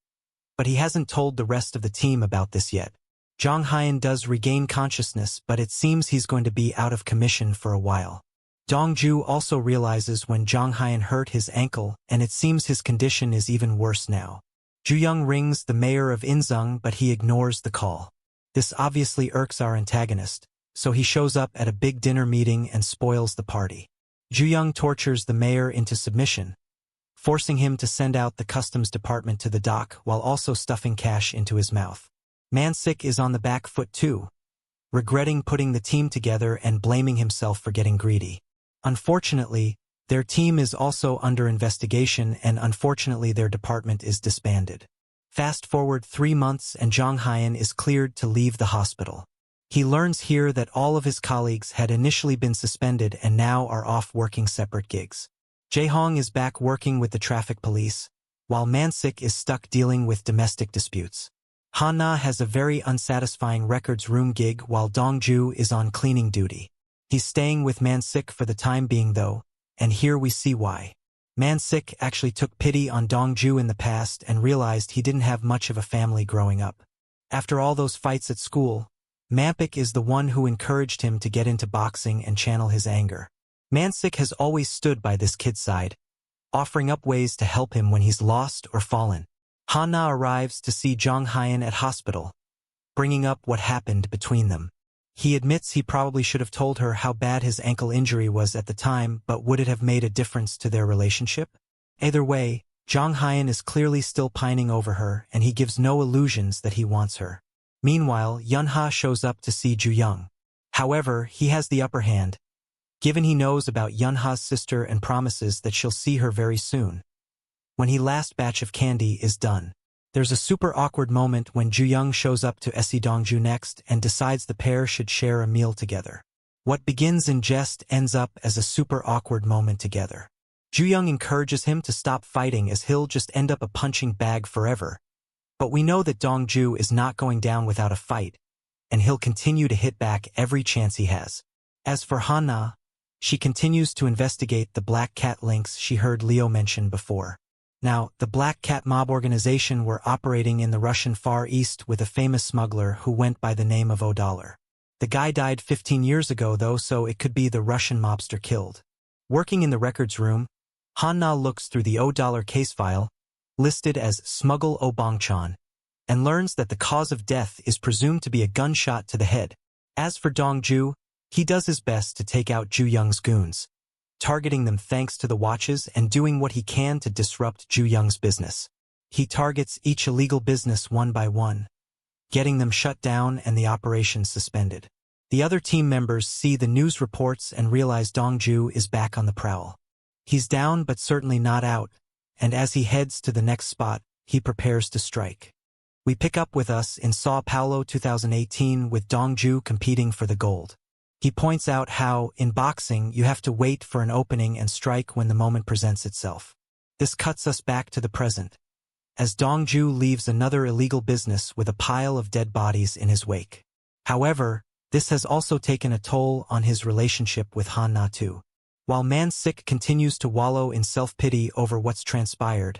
S1: but he hasn't told the rest of the team about this yet. Jong-hyun does regain consciousness, but it seems he's going to be out of commission for a while. Dong-ju also realizes when Jong-hyun hurt his ankle, and it seems his condition is even worse now. Ju-young rings the mayor of Inzung, but he ignores the call. This obviously irks our antagonist, so he shows up at a big dinner meeting and spoils the party. Ju-young tortures the mayor into submission, forcing him to send out the customs department to the dock while also stuffing cash into his mouth. Man-sik is on the back foot too, regretting putting the team together and blaming himself for getting greedy. Unfortunately, their team is also under investigation and unfortunately their department is disbanded. Fast forward 3 months and Jong-hyun is cleared to leave the hospital. He learns here that all of his colleagues had initially been suspended and now are off working separate gigs. Jae-hong is back working with the traffic police, while Man-sik is stuck dealing with domestic disputes. Han-na has a very unsatisfying records room gig while Dong-ju is on cleaning duty. He's staying with Man-sik for the time being though, and here we see why. Man-sik actually took pity on Dong-ju in the past and realized he didn't have much of a family growing up. After all those fights at school, Man-sik is the one who encouraged him to get into boxing and channel his anger. Man-sik has always stood by this kid's side, offering up ways to help him when he's lost or fallen. Han-na arrives to see Jong-hyun at hospital, bringing up what happened between them. He admits he probably should have told her how bad his ankle injury was at the time, but would it have made a difference to their relationship? Either way, Jong-hyun is clearly still pining over her and he gives no illusions that he wants her. Meanwhile, Yun-ha shows up to see Ju-young. However, he has the upper hand, given he knows about Yun-ha's sister and promises that she'll see her very soon, when his last batch of candy is done. There's a super awkward moment when Ju-young shows up to see Dong-ju next and decides the pair should share a meal together. What begins in jest ends up as a super awkward moment together. Ju-young encourages him to stop fighting as he'll just end up a punching bag forever. But we know that Dong-ju is not going down without a fight, and he'll continue to hit back every chance he has. As for Han-na, she continues to investigate the Black Cat links she heard Leo mention before. Now, the Black Cat mob organization were operating in the Russian Far East with a famous smuggler who went by the name of $. The guy died 15 years ago though, so it could be the Russian mobster killed. Working in the records room, Han-na looks through the $. Case file, listed as Smuggle Bongchon, and learns that the cause of death is presumed to be a gunshot to the head. As for Dong-ju, he does his best to take out Ju-young's goons, targeting them thanks to the watches and doing what he can to disrupt Ju-young's business. He targets each illegal business one by one, getting them shut down and the operations suspended. The other team members see the news reports and realize Dong-ju is back on the prowl. He's down but certainly not out, and as he heads to the next spot, he prepares to strike. We pick up with us in Sao Paulo 2018 with Dong-ju competing for the gold. He points out how, in boxing, you have to wait for an opening and strike when the moment presents itself. This cuts us back to the present, as Dong-ju leaves another illegal business with a pile of dead bodies in his wake. However, this has also taken a toll on his relationship with Han-na too. While Man-sik continues to wallow in self-pity over what's transpired,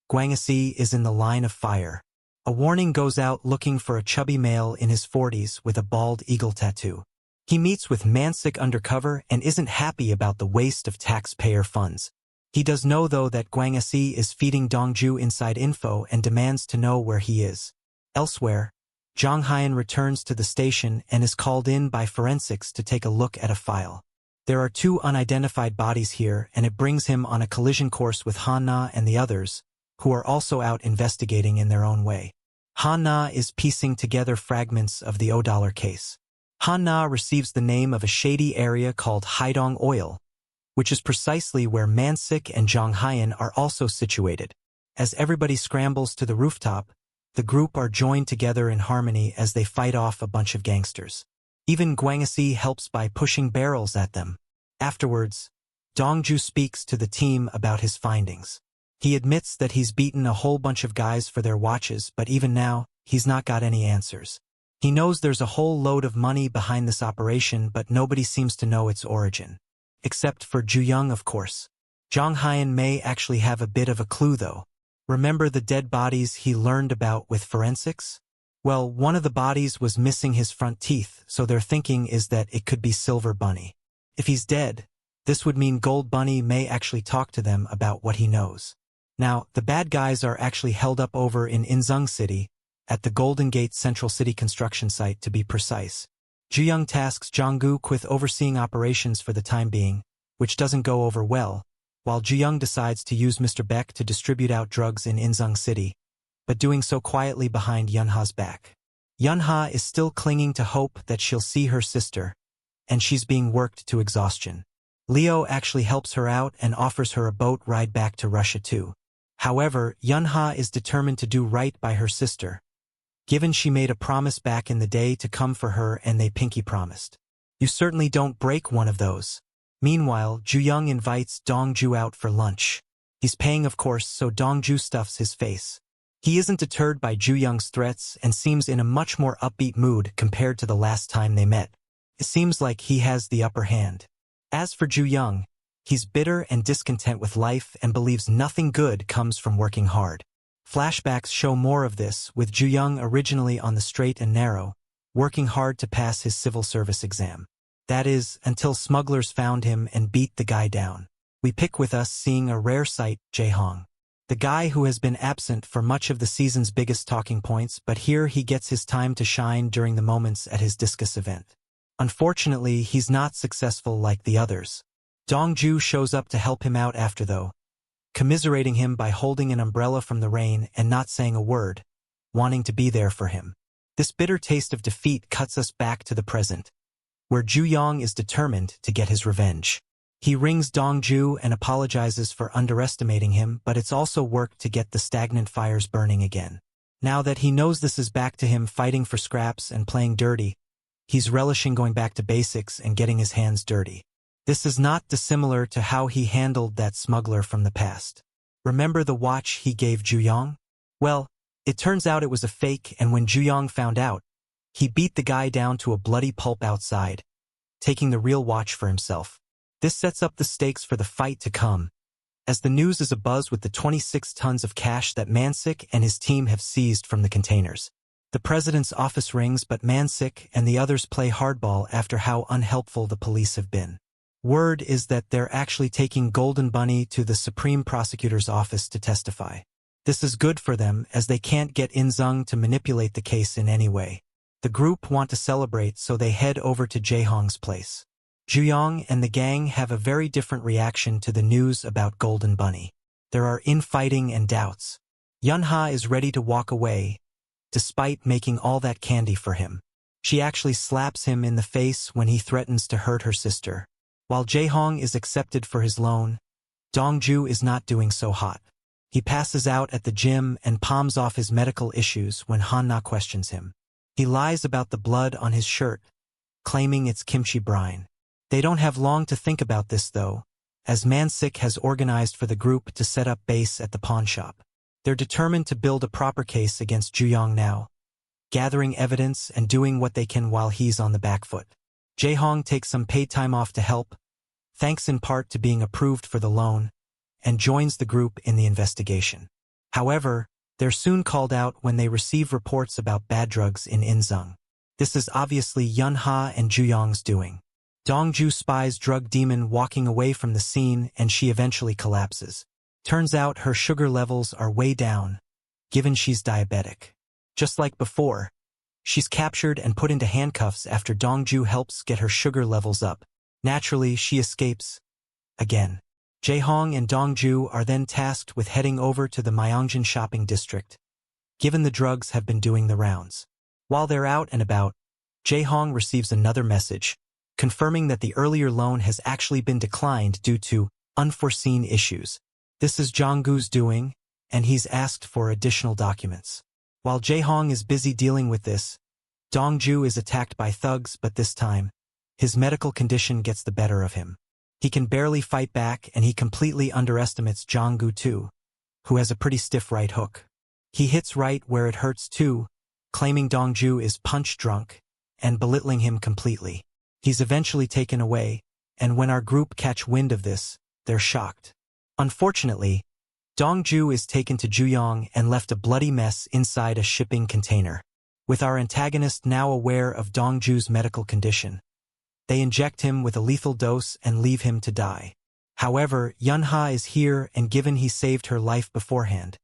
S1: Gwang-si is in the line of fire. A warning goes out looking for a chubby male in his 40s with a bald eagle tattoo. He meets with Man-sik undercover and isn't happy about the waste of taxpayer funds. He does know though that Gwang-si is feeding Dong-ju inside info and demands to know where he is. Elsewhere, Jong-hyun returns to the station and is called in by forensics to take a look at a file. There are 2 unidentified bodies here, and it brings him on a collision course with Han-na and the others, who are also out investigating in their own way. Han-na is piecing together fragments of the $. Case. Han-na receives the name of a shady area called Haidong Oil, which is precisely where Man-sik and Jong-hyun are also situated. As everybody scrambles to the rooftop, the group are joined together in harmony as they fight off a bunch of gangsters. Even Gwang-si helps by pushing barrels at them. Afterwards, Dong-ju speaks to the team about his findings. He admits that he's beaten a whole bunch of guys for their watches, but even now, he's not got any answers. He knows there's a whole load of money behind this operation, but nobody seems to know its origin. Except for Ju-young, of course. Jong-hyun may actually have a bit of a clue though. Remember the dead bodies he learned about with forensics? Well, one of the bodies was missing his front teeth, so their thinking is that it could be Silver Bunny. If he's dead, this would mean Gold Bunny may actually talk to them about what he knows. Now, the bad guys are actually held up over in Inzung City, at the Golden Gate Central City construction site to be precise. Ju-young tasks Jong-gook with overseeing operations for the time being, which doesn't go over well, while Ju-young decides to use Mr. Beck to distribute out drugs in Inzung City, but doing so quietly behind Yunha's back. Yunha is still clinging to hope that she'll see her sister, and she's being worked to exhaustion. Leo actually helps her out and offers her a boat ride back to Russia too. However, Yunha is determined to do right by her sister, given she made a promise back in the day to come for her and they pinky promised. You certainly don't break one of those. Meanwhile, Ju-young invites Dong-ju out for lunch. He's paying of course, so Dong-ju stuffs his face. He isn't deterred by Ju-young's threats and seems in a much more upbeat mood compared to the last time they met. It seems like he has the upper hand. As for Ju-young, he's bitter and discontent with life and believes nothing good comes from working hard. Flashbacks show more of this, with Ju-young originally on the straight and narrow, working hard to pass his civil service exam. That is, until smugglers found him and beat the guy down. We pick with us seeing a rare sight, Jae-hong. The guy who has been absent for much of the season's biggest talking points, but here he gets his time to shine during the moments at his discus event. Unfortunately, he's not successful like the others. Dong-ju shows up to help him out after though, commiserating him by holding an umbrella from the rain and not saying a word, wanting to be there for him. This bitter taste of defeat cuts us back to the present, where Ju-young is determined to get his revenge. He rings Dong-ju and apologizes for underestimating him, but it's also work to get the stagnant fires burning again. Now that he knows this is back to him fighting for scraps and playing dirty, he's relishing going back to basics and getting his hands dirty. This is not dissimilar to how he handled that smuggler from the past. Remember the watch he gave Ju-young? Well, it turns out it was a fake, and when Ju-young found out, he beat the guy down to a bloody pulp outside, taking the real watch for himself. This sets up the stakes for the fight to come, as the news is abuzz with the 26 tons of cash that Man-sik and his team have seized from the containers. The president's office rings, but Man-sik and the others play hardball after how unhelpful the police have been. Word is that they're actually taking Golden Bunny to the Supreme Prosecutor's office to testify. This is good for them, as they can't get In-sung to manipulate the case in any way. The group want to celebrate, so they head over to Jae-hong's place. Ju-young and the gang have a very different reaction to the news about Golden Bunny. There are infighting and doubts. Yun-ha is ready to walk away, despite making all that candy for him. She actually slaps him in the face when he threatens to hurt her sister. While Jae-hong is accepted for his loan, Dong-ju is not doing so hot. He passes out at the gym and palms off his medical issues when Han-na questions him. He lies about the blood on his shirt, claiming it's kimchi brine. They don't have long to think about this though, as Man-sik has organized for the group to set up base at the pawn shop. They're determined to build a proper case against Ju-young now, gathering evidence and doing what they can while he's on the back foot. Jae-hong takes some paid time off to help, thanks in part to being approved for the loan, and joins the group in the investigation. However, they're soon called out when they receive reports about bad drugs in In-sung. This is obviously Yun-ha and Ju-young's doing. Dong-ju spies drug demon walking away from the scene, and she eventually collapses. Turns out her sugar levels are way down, given she's diabetic. Just like before, she's captured and put into handcuffs after Dong-ju helps get her sugar levels up. Naturally, she escapes. Again. Jae-hong and Dong-ju are then tasked with heading over to the Myeongjin shopping district, given the drugs have been doing the rounds. While they're out and about, Jae-hong receives another message, confirming that the earlier loan has actually been declined due to unforeseen issues. This is Jong-gu's doing, and he's asked for additional documents. While Jae-hong is busy dealing with this, Dong-ju is attacked by thugs, but this time, his medical condition gets the better of him. He can barely fight back, and he completely underestimates Jong-gu too, who has a pretty stiff right hook. He hits right where it hurts too, claiming Dong-ju is punch drunk, and belittling him completely. He's eventually taken away, and when our group catch wind of this, they're shocked. Unfortunately, Dong-ju is taken to Ju-young and left a bloody mess inside a shipping container. With our antagonist now aware of Dong-ju's medical condition, they inject him with a lethal dose and leave him to die. However, Yun-ha is here, and given he saved her life beforehand,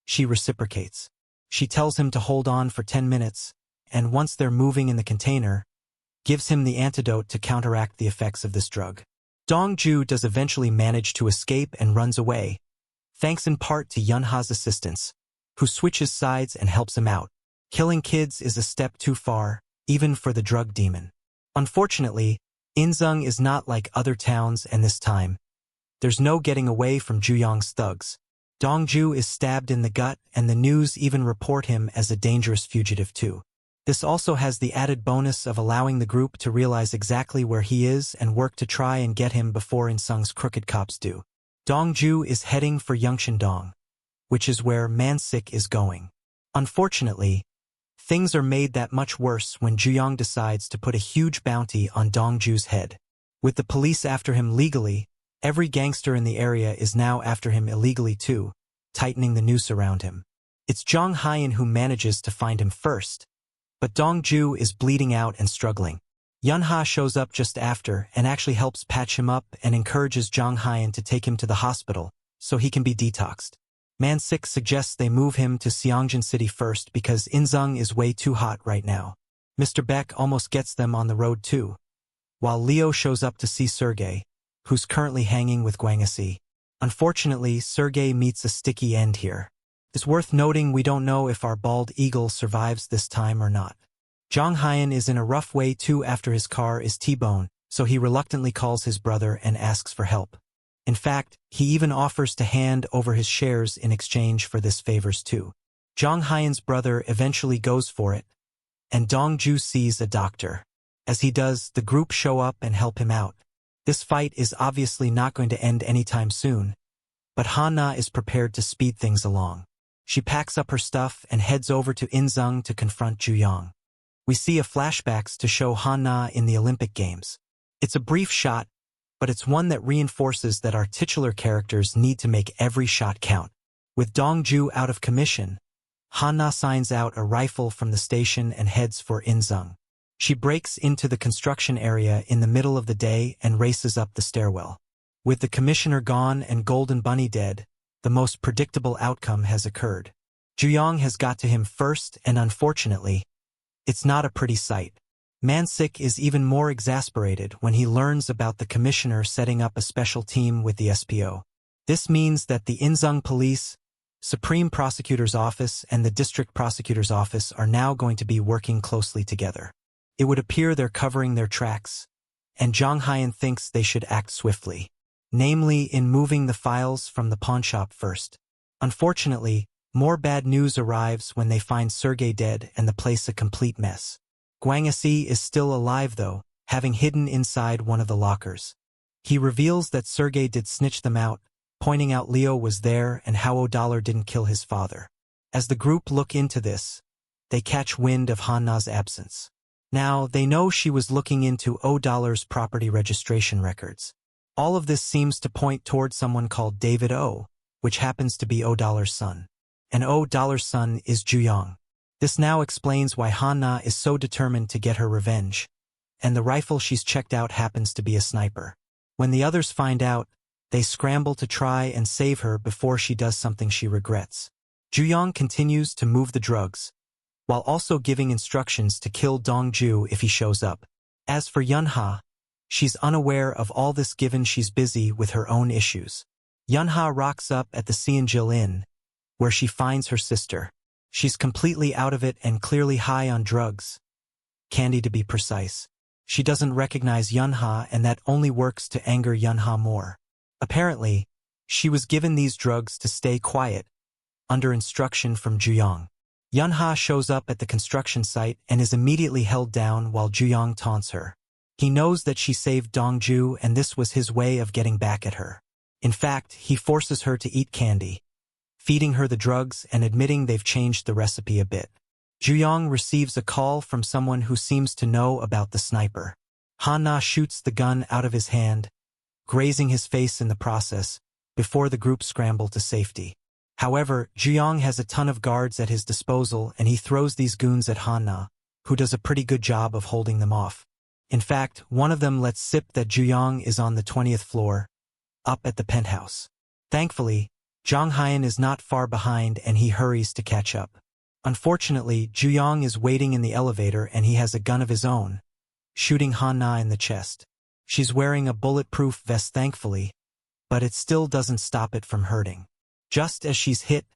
S1: she reciprocates. She tells him to hold on for 10 minutes, and once they're moving in the container, gives him the antidote to counteract the effects of this drug. Dong-ju does eventually manage to escape and runs away, thanks in part to Yun-ha's assistance, who switches sides and helps him out. Killing kids is a step too far, even for the drug demon. Unfortunately, In-sung is not like other towns, and this time, there's no getting away from Ju-young's thugs. Dong-ju is stabbed in the gut, and the news even report him as a dangerous fugitive too. This also has the added bonus of allowing the group to realize exactly where he is and work to try and get him before In-sung's crooked cops do. Dong-ju is heading for Yeongsan-dong, which is where Man-sik is going. Unfortunately, things are made that much worse when Ju-young decides to put a huge bounty on Dong-ju's head. With the police after him legally, every gangster in the area is now after him illegally too, tightening the noose around him. It's Jong-hyun who manages to find him first, but Dong-ju is bleeding out and struggling. Yun-ha shows up just after and actually helps patch him up and encourages Jong-hyun to take him to the hospital so he can be detoxed. Man-sik suggests they move him to Seongjin City first because In-sung is way too hot right now. Mr. Beck almost gets them on the road too, while Leo shows up to see Sergei, who's currently hanging with Gwangasi. Unfortunately, Sergei meets a sticky end here. It's worth noting we don't know if our bald eagle survives this time or not. Jong-hyun is in a rough way too after his car is T-boned, so he reluctantly calls his brother and asks for help. In fact, he even offers to hand over his shares in exchange for this favors too. Jong-hyun's brother eventually goes for it, and Dong-ju sees a doctor. As he does, the group show up and help him out. This fight is obviously not going to end anytime soon, but Han-na is prepared to speed things along. She packs up her stuff and heads over to Inzung to confront Ju-young. We see a flashbacks to show Han-na in the Olympic Games. It's a brief shot, but it's one that reinforces that our titular characters need to make every shot count. With Dong-ju out of commission, Han-na signs out a rifle from the station and heads for Inzung. She breaks into the construction area in the middle of the day and races up the stairwell. With the commissioner gone and Golden Bunny dead, the most predictable outcome has occurred. Ju-young has got to him first, and unfortunately, it's not a pretty sight. Man-sik is even more exasperated when he learns about the commissioner setting up a special team with the SPO. This means that the Inzung Police, Supreme Prosecutor's Office and the District Prosecutor's Office are now going to be working closely together. It would appear they're covering their tracks, and Jong-hyun thinks they should act swiftly, namely in moving the files from the pawnshop first. Unfortunately, more bad news arrives when they find Sergei dead and the place a complete mess. Gwang-si is still alive though, having hidden inside one of the lockers. He reveals that Sergei did snitch them out, pointing out Leo was there and how O'Dollar didn't kill his father. As the group look into this, they catch wind of Han-na's absence. Now, they know she was looking into O'Dollar's property registration records. All of this seems to point toward someone called David O, which happens to be O'Dollar's son. And O'Dollar's son is Ju-young. This now explains why Han-na is so determined to get her revenge, and the rifle she's checked out happens to be a sniper. When the others find out, they scramble to try and save her before she does something she regrets. Ju-young continues to move the drugs, while also giving instructions to kill Dong-ju if he shows up. As for Yun-ha, she's unaware of all this given she's busy with her own issues. Yun-ha rocks up at the Seonjil Inn, where she finds her sister. She's completely out of it and clearly high on drugs. Candy to be precise. She doesn't recognize Yun-ha, and that only works to anger Yun-ha more. Apparently, she was given these drugs to stay quiet, under instruction from Ju-young. Yun-ha shows up at the construction site and is immediately held down while Ju-young taunts her. He knows that she saved Dong-ju and this was his way of getting back at her. In fact, he forces her to eat candy, feeding her the drugs and admitting they've changed the recipe a bit. Ju-young receives a call from someone who seems to know about the sniper. Han-na shoots the gun out of his hand, grazing his face in the process, before the group scramble to safety. However, Ju-young has a ton of guards at his disposal and he throws these goons at Han-na, who does a pretty good job of holding them off. In fact, one of them lets slip that Ju-young is on the 20th floor, up at the penthouse. Thankfully, Jong-hyun is not far behind and he hurries to catch up. Unfortunately, Ju-young is waiting in the elevator and he has a gun of his own, shooting Han-na in the chest. She's wearing a bulletproof vest thankfully, but it still doesn't stop it from hurting. Just as she's hit,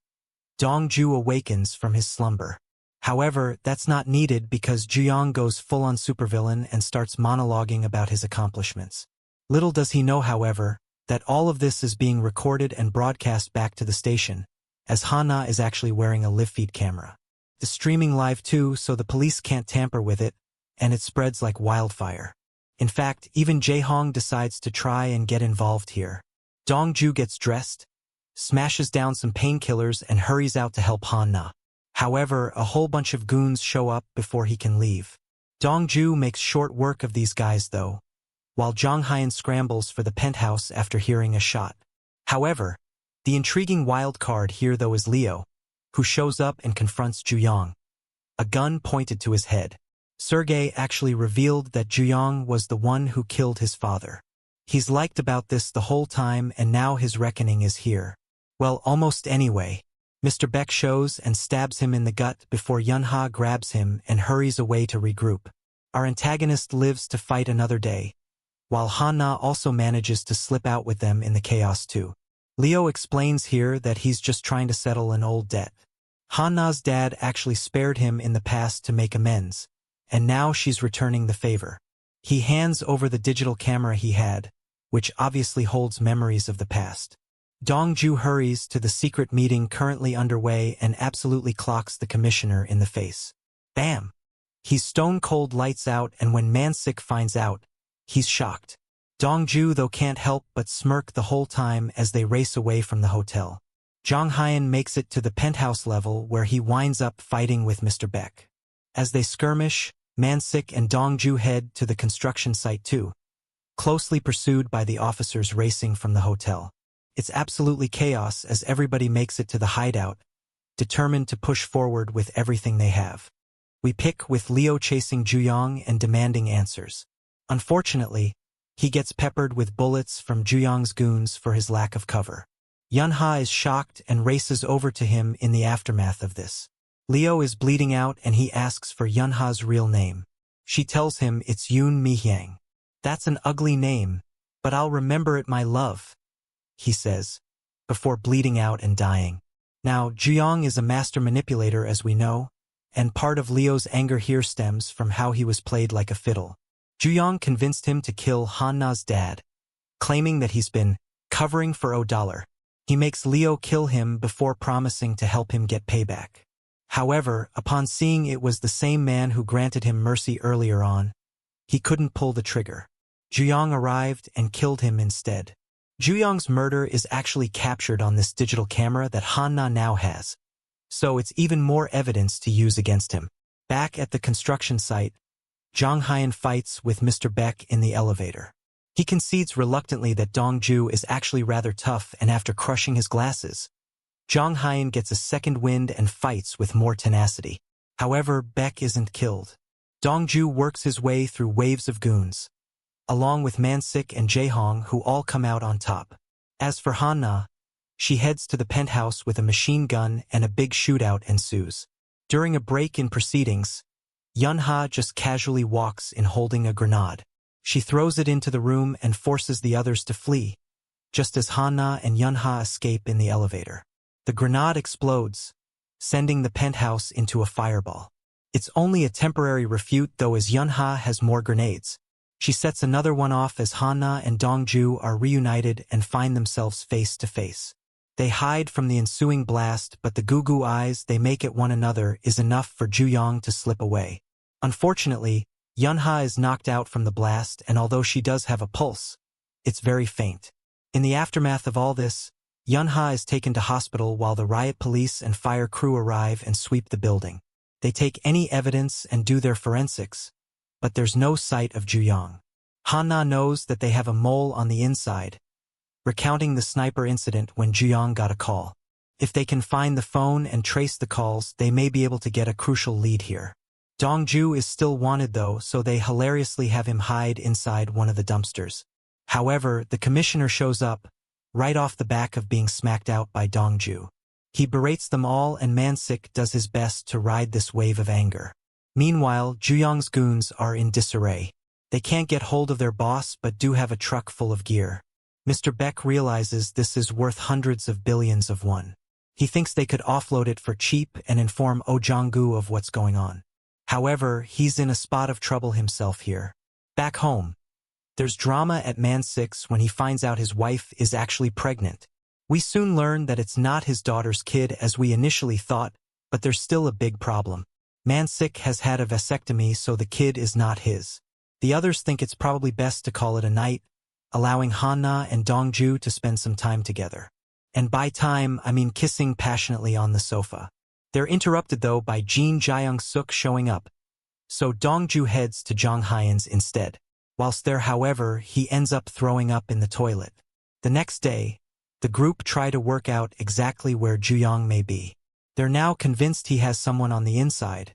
S1: Dong-ju awakens from his slumber. However, that's not needed because Ju-young goes full-on supervillain and starts monologuing about his accomplishments. Little does he know, however, that all of this is being recorded and broadcast back to the station, as Han-na is actually wearing a live feed camera. It's streaming live too, so the police can't tamper with it, and it spreads like wildfire. In fact, even Jae-hong decides to try and get involved here. Dong-ju gets dressed, smashes down some painkillers and hurries out to help Han-na. However, a whole bunch of goons show up before he can leave. Dong-ju makes short work of these guys though, while Jong-hyun scrambles for the penthouse after hearing a shot. However, the intriguing wild card here though is Leo, who shows up and confronts Ju-young, a gun pointed to his head. Sergei actually revealed that Ju-young was the one who killed his father. He's liked about this the whole time and now his reckoning is here. Well, almost anyway. Mr. Beck shows and stabs him in the gut before Yun-ha grabs him and hurries away to regroup. Our antagonist lives to fight another day, while Han-na also manages to slip out with them in the chaos too. Leo explains here that he's just trying to settle an old debt. Han-na's dad actually spared him in the past to make amends, and now she's returning the favor. He hands over the digital camera he had, which obviously holds memories of the past. Dong-ju hurries to the secret meeting currently underway and absolutely clocks the commissioner in the face. Bam! He's stone-cold lights out, and when Man-sik finds out, he's shocked. Dong-ju, though, can't help but smirk the whole time as they race away from the hotel. Jong-hyun makes it to the penthouse level where he winds up fighting with Mr. Beck. As they skirmish, Man-sik and Dong-ju head to the construction site too, closely pursued by the officers racing from the hotel. It's absolutely chaos as everybody makes it to the hideout, determined to push forward with everything they have. We pick with Leo chasing Ju-young and demanding answers. Unfortunately, he gets peppered with bullets from Ju-young's goons for his lack of cover. Yun-ha is shocked and races over to him in the aftermath of this. Leo is bleeding out and he asks for Yun-ha's real name. She tells him it's Yoon Mi-hyang. That's an ugly name, but I'll remember it, my love, he says, before bleeding out and dying. Now, Ju-young is a master manipulator, as we know, and part of Leo's anger here stems from how he was played like a fiddle. Ju-young convinced him to kill Han-na's dad, claiming that he's been covering for $. He makes Leo kill him before promising to help him get payback. However, upon seeing it was the same man who granted him mercy earlier on, he couldn't pull the trigger. Ju-young arrived and killed him instead. Ju-young's murder is actually captured on this digital camera that Han-na now has, so it's even more evidence to use against him. Back at the construction site, Jong-hyun fights with Mr. Beck in the elevator. He concedes reluctantly that Dong-ju is actually rather tough, and after crushing his glasses, Jong-hyun gets a second wind and fights with more tenacity. However, Beck isn't killed. Dong-ju works his way through waves of goons, along with Man-sik and Jae-hong, who all come out on top. As for Han-na, she heads to the penthouse with a machine gun and a big shootout ensues. During a break in proceedings, Yun-ha just casually walks in holding a grenade. She throws it into the room and forces the others to flee, just as Han-na and Yun-ha escape in the elevator. The grenade explodes, sending the penthouse into a fireball. It's only a temporary refute, though, as Yun-ha has more grenades. She sets another one off as Han-na and Dong-ju are reunited and find themselves face to face. They hide from the ensuing blast, but the goo-goo eyes they make at one another is enough for Ju-young to slip away. Unfortunately, Yun-ha is knocked out from the blast, and although she does have a pulse, it's very faint. In the aftermath of all this, Yun-ha is taken to hospital while the riot police and fire crew arrive and sweep the building. They take any evidence and do their forensics, but there's no sight of Ju-young. Han-na knows that they have a mole on the inside, recounting the sniper incident when Ju-young got a call. If they can find the phone and trace the calls, they may be able to get a crucial lead here. Dong-ju is still wanted, though, so they hilariously have him hide inside one of the dumpsters. However, the commissioner shows up, right off the back of being smacked out by Dong-ju. He berates them all, and Man-sik does his best to ride this wave of anger. Meanwhile, Ju-young's goons are in disarray. They can't get hold of their boss but do have a truck full of gear. Mr. Beck realizes this is worth hundreds of billions of won. He thinks they could offload it for cheap and inform Oh Jong-gu of what's going on. However, he's in a spot of trouble himself here. Back home, there's drama at Man-sik's when he finds out his wife is actually pregnant. We soon learn that it's not his daughter's kid as we initially thought, but there's still a big problem. Man-sik has had a vasectomy, so the kid is not his. The others think it's probably best to call it a night, allowing Han-na and Dong-ju to spend some time together. And by time, I mean kissing passionately on the sofa. They're interrupted, though, by Jin Jaeyoung-suk showing up, so Dong-ju heads to Jong-hyun's instead. Whilst there, however, he ends up throwing up in the toilet. The next day, the group try to work out exactly where Ju-young may be. They're now convinced he has someone on the inside,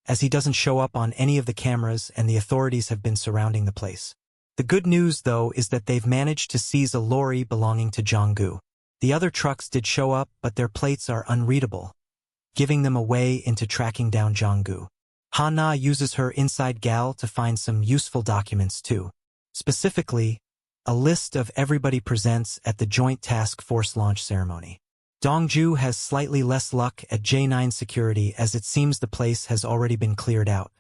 S1: as he doesn't show up on any of the cameras and the authorities have been surrounding the place. The good news, though, is that they've managed to seize a lorry belonging to Jong-gu. The other trucks did show up, but their plates are unreadable, giving them a way into tracking down Jong-gu. Han-na uses her inside gal to find some useful documents too. Specifically, a list of everybody presents at the Joint Task Force launch ceremony. Dong-ju has slightly less luck at J9 security as it seems the place has already been cleared out.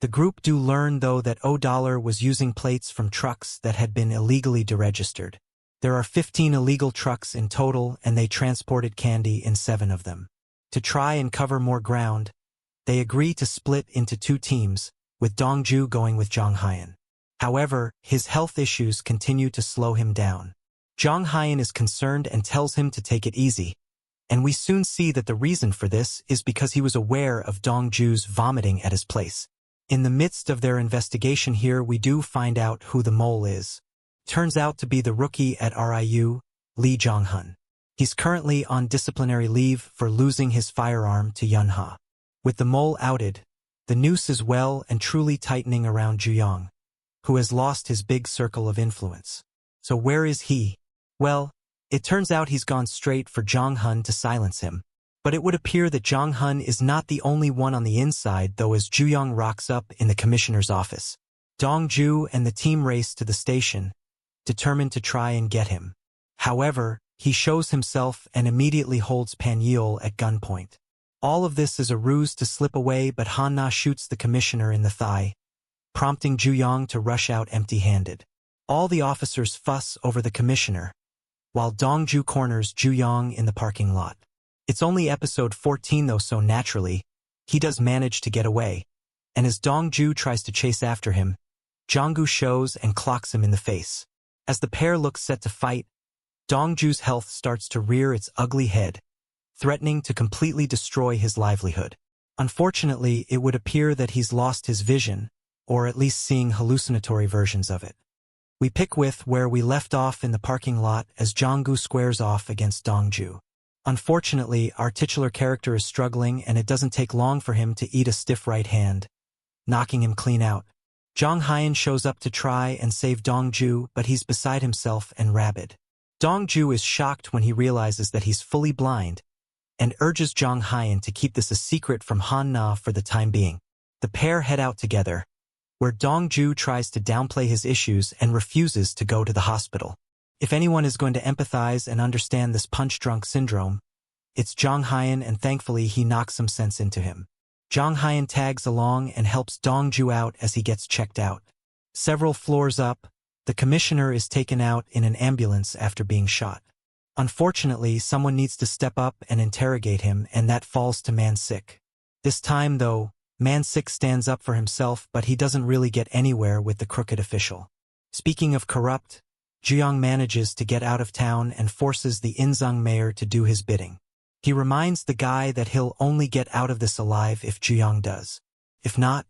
S1: The group do learn, though, that O-Dollar was using plates from trucks that had been illegally deregistered. There are 15 illegal trucks in total, and they transported candy in 7 of them. To try and cover more ground, they agree to split into 2 teams, with Dong-ju going with Jong-hyun. However, his health issues continue to slow him down. Jong-hyun is concerned and tells him to take it easy, and we soon see that the reason for this is because he was aware of Dong-ju's vomiting at his place. In the midst of their investigation here, we do find out who the mole is. Turns out to be the rookie at RIU, Lee Jong-hun. He's currently on disciplinary leave for losing his firearm to Yun-ha. With the mole outed, the noose is well and truly tightening around Ju-young, who has lost his big circle of influence. So where is he? Well, it turns out he's gone straight for Jong-hun to silence him. But it would appear that Jong-hun is not the only one on the inside, though, as Ju-young rocks up in the commissioner's office. Dong-ju and the team race to the station, determined to try and get him. However, he shows himself and immediately holds Pan-yeol at gunpoint. All of this is a ruse to slip away, but Han-na shoots the commissioner in the thigh, prompting Ju-young to rush out empty-handed. All the officers fuss over the commissioner, while Dong-ju corners Ju-young in the parking lot. It's only episode 14 though, so naturally, he does manage to get away, and as Dong-ju tries to chase after him, Jong-gu shows and clocks him in the face. As the pair looks set to fight, Dong-ju's health starts to rear its ugly head, threatening to completely destroy his livelihood. Unfortunately, it would appear that he's lost his vision, or at least seeing hallucinatory versions of it. We pick with where we left off in the parking lot as Jong-gu squares off against Dong-ju. Unfortunately, our titular character is struggling, and it doesn't take long for him to eat a stiff right hand, knocking him clean out. Jong-hyun shows up to try and save Dong-ju, but he's beside himself and rabid. Dong-ju is shocked when he realizes that he's fully blind, and urges Jong-hyun to keep this a secret from Han-na for the time being. The pair head out together, where Dong-ju tries to downplay his issues and refuses to go to the hospital. If anyone is going to empathize and understand this punch-drunk syndrome, it's Jong-hyun, and thankfully he knocks some sense into him. Jong-hyun tags along and helps Dong-ju out as he gets checked out. Several floors up, the commissioner is taken out in an ambulance after being shot. Unfortunately, someone needs to step up and interrogate him, and that falls to Man-sik. This time, though, Man-sik stands up for himself, but he doesn't really get anywhere with the crooked official. Speaking of corrupt, Ju-young manages to get out of town and forces the Inzung mayor to do his bidding. He reminds the guy that he'll only get out of this alive if Ju-young does. If not,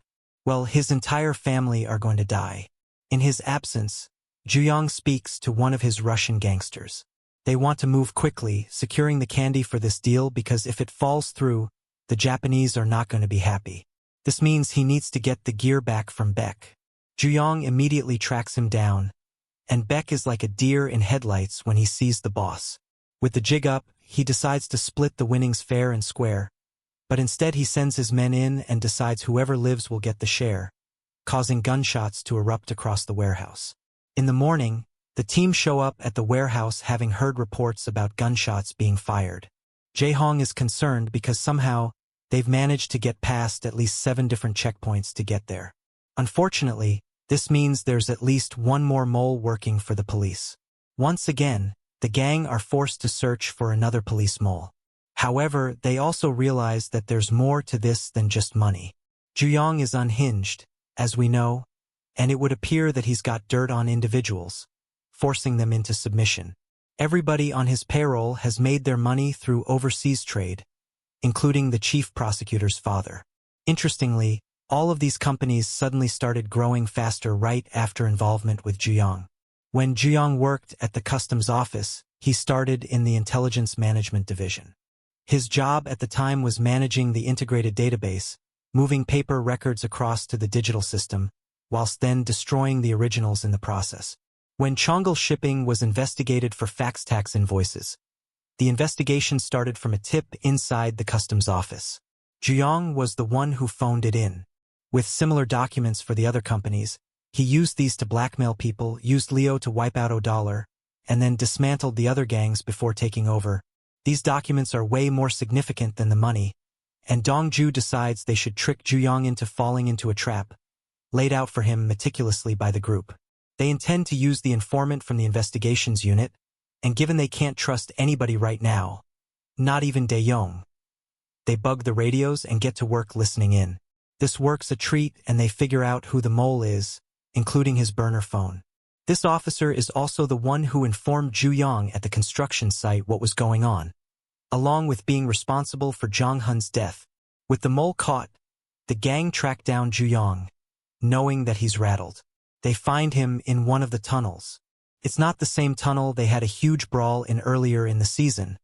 S1: well, his entire family are going to die. In his absence, Ju-young speaks to one of his Russian gangsters. They want to move quickly, securing the candy for this deal, because if it falls through, the Japanese are not going to be happy. This means he needs to get the gear back from Beck. Ju-young immediately tracks him down, and Beck is like a deer in headlights when he sees the boss. With the jig up, he decides to split the winnings fair and square, but instead he sends his men in and decides whoever lives will get the share, causing gunshots to erupt across the warehouse. In the morning, the team show up at the warehouse having heard reports about gunshots being fired. Jae-hong is concerned because somehow they've managed to get past at least 7 different checkpoints to get there. Unfortunately, this means there's at least one more mole working for the police. Once again, the gang are forced to search for another police mole. However, they also realize that there's more to this than just money. Ju-young is unhinged, as we know, and it would appear that he's got dirt on individuals, forcing them into submission. Everybody on his payroll has made their money through overseas trade, including the chief prosecutor's father. Interestingly, all of these companies suddenly started growing faster right after involvement with Ju-young. When Ju-young worked at the customs office, he started in the intelligence management division. His job at the time was managing the integrated database, moving paper records across to the digital system, whilst then destroying the originals in the process. When Chongal Shipping was investigated for fax tax invoices, the investigation started from a tip inside the customs office. Ju-young was the one who phoned it in. With similar documents for the other companies, he used these to blackmail people, used Leo to wipe out O-Dollar, and then dismantled the other gangs before taking over. These documents are way more significant than the money, and Dong-ju decides they should trick Ju-young into falling into a trap, laid out for him meticulously by the group. They intend to use the informant from the investigations unit, and given they can't trust anybody right now, not even Dae-il, they bug the radios and get to work listening in. This works a treat and they figure out who the mole is, including his burner phone. This officer is also the one who informed Ju-young at the construction site what was going on, along with being responsible for Jong-hun's death. With the mole caught, the gang track down Ju-young, knowing that he's rattled. They find him in one of the tunnels. It's not the same tunnel they had a huge brawl in earlier in the season,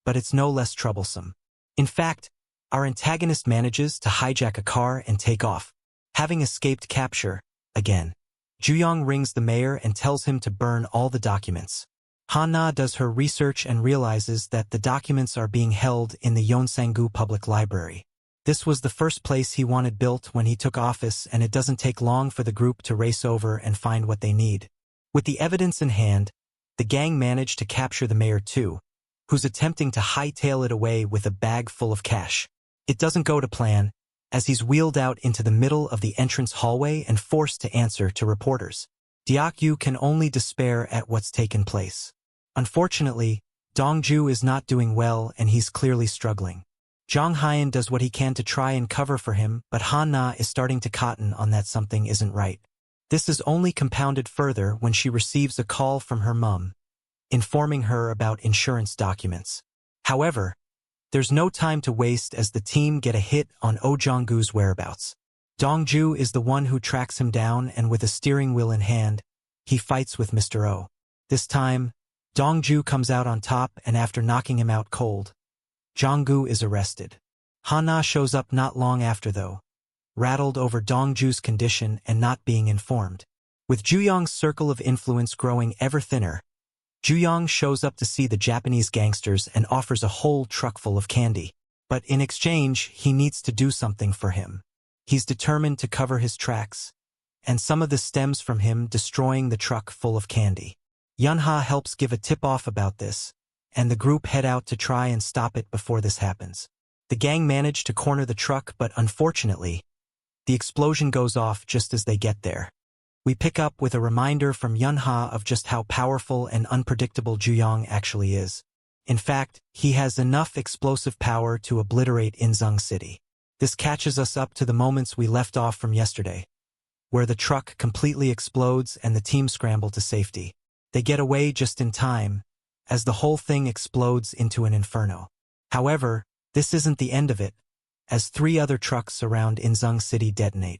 S1: but it's no less troublesome. In fact, our antagonist manages to hijack a car and take off, having escaped capture, again. Ju-young rings the mayor and tells him to burn all the documents. Han-na does her research and realizes that the documents are being held in the Yeonsanggu Public Library. This was the first place he wanted built when he took office, and it doesn't take long for the group to race over and find what they need. With the evidence in hand, the gang managed to capture the mayor too, who's attempting to hightail it away with a bag full of cash. It doesn't go to plan, as he's wheeled out into the middle of the entrance hallway and forced to answer to reporters. Dae-il can only despair at what's taken place. Unfortunately, Dong-ju is not doing well and he's clearly struggling. Jong-hyun does what he can to try and cover for him, but Han-na is starting to cotton on that something isn't right. This is only compounded further when she receives a call from her mum, informing her about insurance documents. However, there's no time to waste as the team get a hit on Oh Jong-gu's whereabouts. Dong-ju is the one who tracks him down, and with a steering wheel in hand, he fights with Mr. Oh. This time, Dong-ju comes out on top, and after knocking him out cold, Jong-gu is arrested. Han-na shows up not long after though, rattled over Dong-ju's condition and not being informed. With Ju-young's circle of influence growing ever thinner, Ju-young shows up to see the Japanese gangsters and offers a whole truck full of candy. But in exchange, he needs to do something for him. He's determined to cover his tracks, and some of this stems from him destroying the truck full of candy. Yun-ha helps give a tip-off about this, and the group head out to try and stop it before this happens. The gang manage to corner the truck, but unfortunately, the explosion goes off just as they get there. We pick up with a reminder from Yun-ha of just how powerful and unpredictable Ju-young actually is. In fact, he has enough explosive power to obliterate Inzung City. This catches us up to the moments we left off from yesterday, where the truck completely explodes and the team scramble to safety. They get away just in time, as the whole thing explodes into an inferno. However, this isn't the end of it, as 3 other trucks around Inzung City detonate.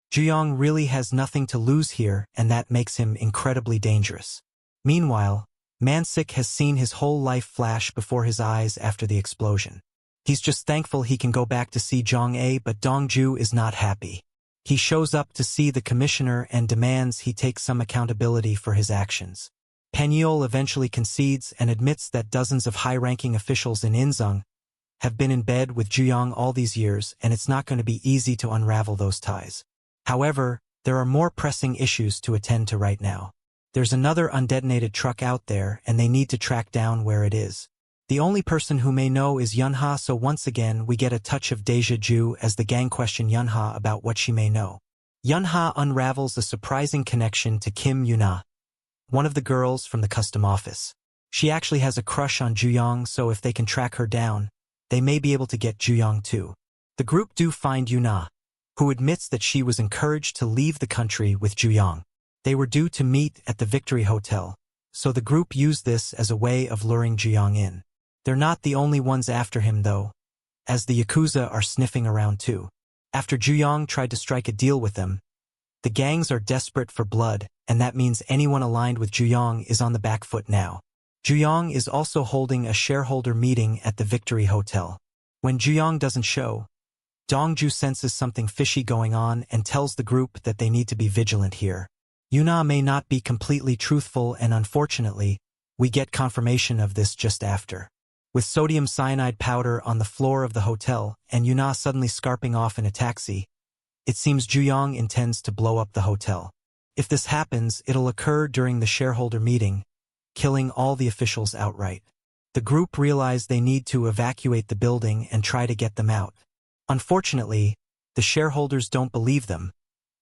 S1: Ju-young really has nothing to lose here, and that makes him incredibly dangerous. Meanwhile, Man-sik has seen his whole life flash before his eyes after the explosion. He's just thankful he can go back to see Jong-ae, but Dong-ju is not happy. He shows up to see the commissioner and demands he take some accountability for his actions. Dae-il eventually concedes and admits that dozens of high-ranking officials in Inzung have been in bed with Ju-young all these years, and it's not going to be easy to unravel those ties. However, there are more pressing issues to attend to right now. There's another undetonated truck out there, and they need to track down where it is. The only person who may know is Yun-ha, so once again we get a touch of deja vu as the gang question Yun-ha about what she may know. Yun-ha unravels a surprising connection to Kim Yuna, one of the girls from the custom office. She actually has a crush on Ju-young, so if they can track her down, they may be able to get Ju-young too. The group do find Yuna, who admits that she was encouraged to leave the country with Ju-young. They were due to meet at the Victory Hotel, so the group used this as a way of luring Ju-young in. They're not the only ones after him though, as the Yakuza are sniffing around too. After Ju-young tried to strike a deal with them, the gangs are desperate for blood, and that means anyone aligned with Ju-young is on the back foot now. Ju-young is also holding a shareholder meeting at the Victory Hotel. When Ju-young doesn't show, Dong-ju senses something fishy going on and tells the group that they need to be vigilant here. Yuna may not be completely truthful, and unfortunately, we get confirmation of this just after. With sodium cyanide powder on the floor of the hotel and Yuna suddenly scarping off in a taxi, it seems Ju-young intends to blow up the hotel. If this happens, it'll occur during the shareholder meeting, killing all the officials outright. The group realize they need to evacuate the building and try to get them out. Unfortunately, the shareholders don't believe them,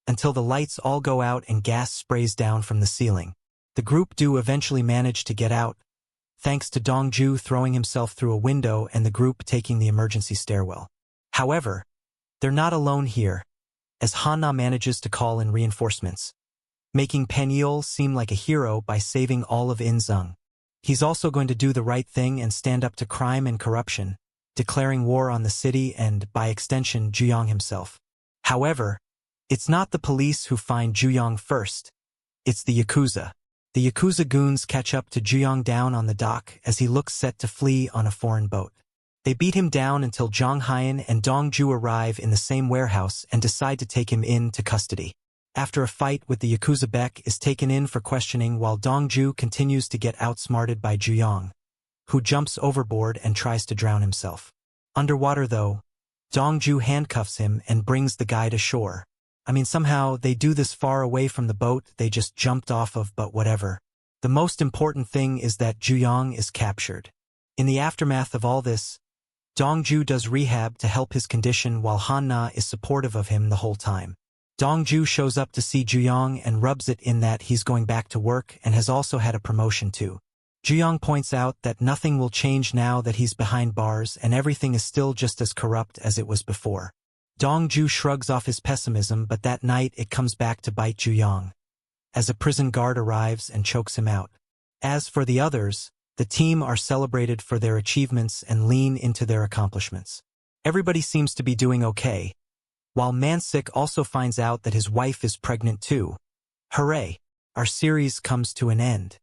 S1: until the lights all go out and gas sprays down from the ceiling. The group do eventually manage to get out, thanks to Dong-ju throwing himself through a window and the group taking the emergency stairwell. However, they're not alone here, as Han-na manages to call in reinforcements, making Dae-il seem like a hero by saving all of In-sung. He's also going to do the right thing and stand up to crime and corruption, declaring war on the city and, by extension, Ju-young himself. However, it's not the police who find Ju-young first, it's the Yakuza. The Yakuza goons catch up to Ju-young down on the dock as he looks set to flee on a foreign boat. They beat him down until Jong-hyun and Dong-ju arrive in the same warehouse and decide to take him into custody. After a fight with the Yakuza, Beck is taken in for questioning while Dong-ju continues to get outsmarted by Ju-young, who jumps overboard and tries to drown himself. Underwater though, Dong-ju handcuffs him and brings the guy to shore. Somehow they do this far away from the boat they just jumped off of, but whatever. The most important thing is that Ju-young is captured. In the aftermath of all this, Dong-ju does rehab to help his condition while Han-na is supportive of him the whole time. Dong-ju shows up to see Ju-young and rubs it in that he's going back to work and has also had a promotion too. Ju-young points out that nothing will change now that he's behind bars and everything is still just as corrupt as it was before. Dong-ju shrugs off his pessimism, but that night it comes back to bite Ju-young, as a prison guard arrives and chokes him out. As for the others, the team are celebrated for their achievements and lean into their accomplishments. Everybody seems to be doing okay, while Man-sik also finds out that his wife is pregnant too. Hooray! Our series comes to an end.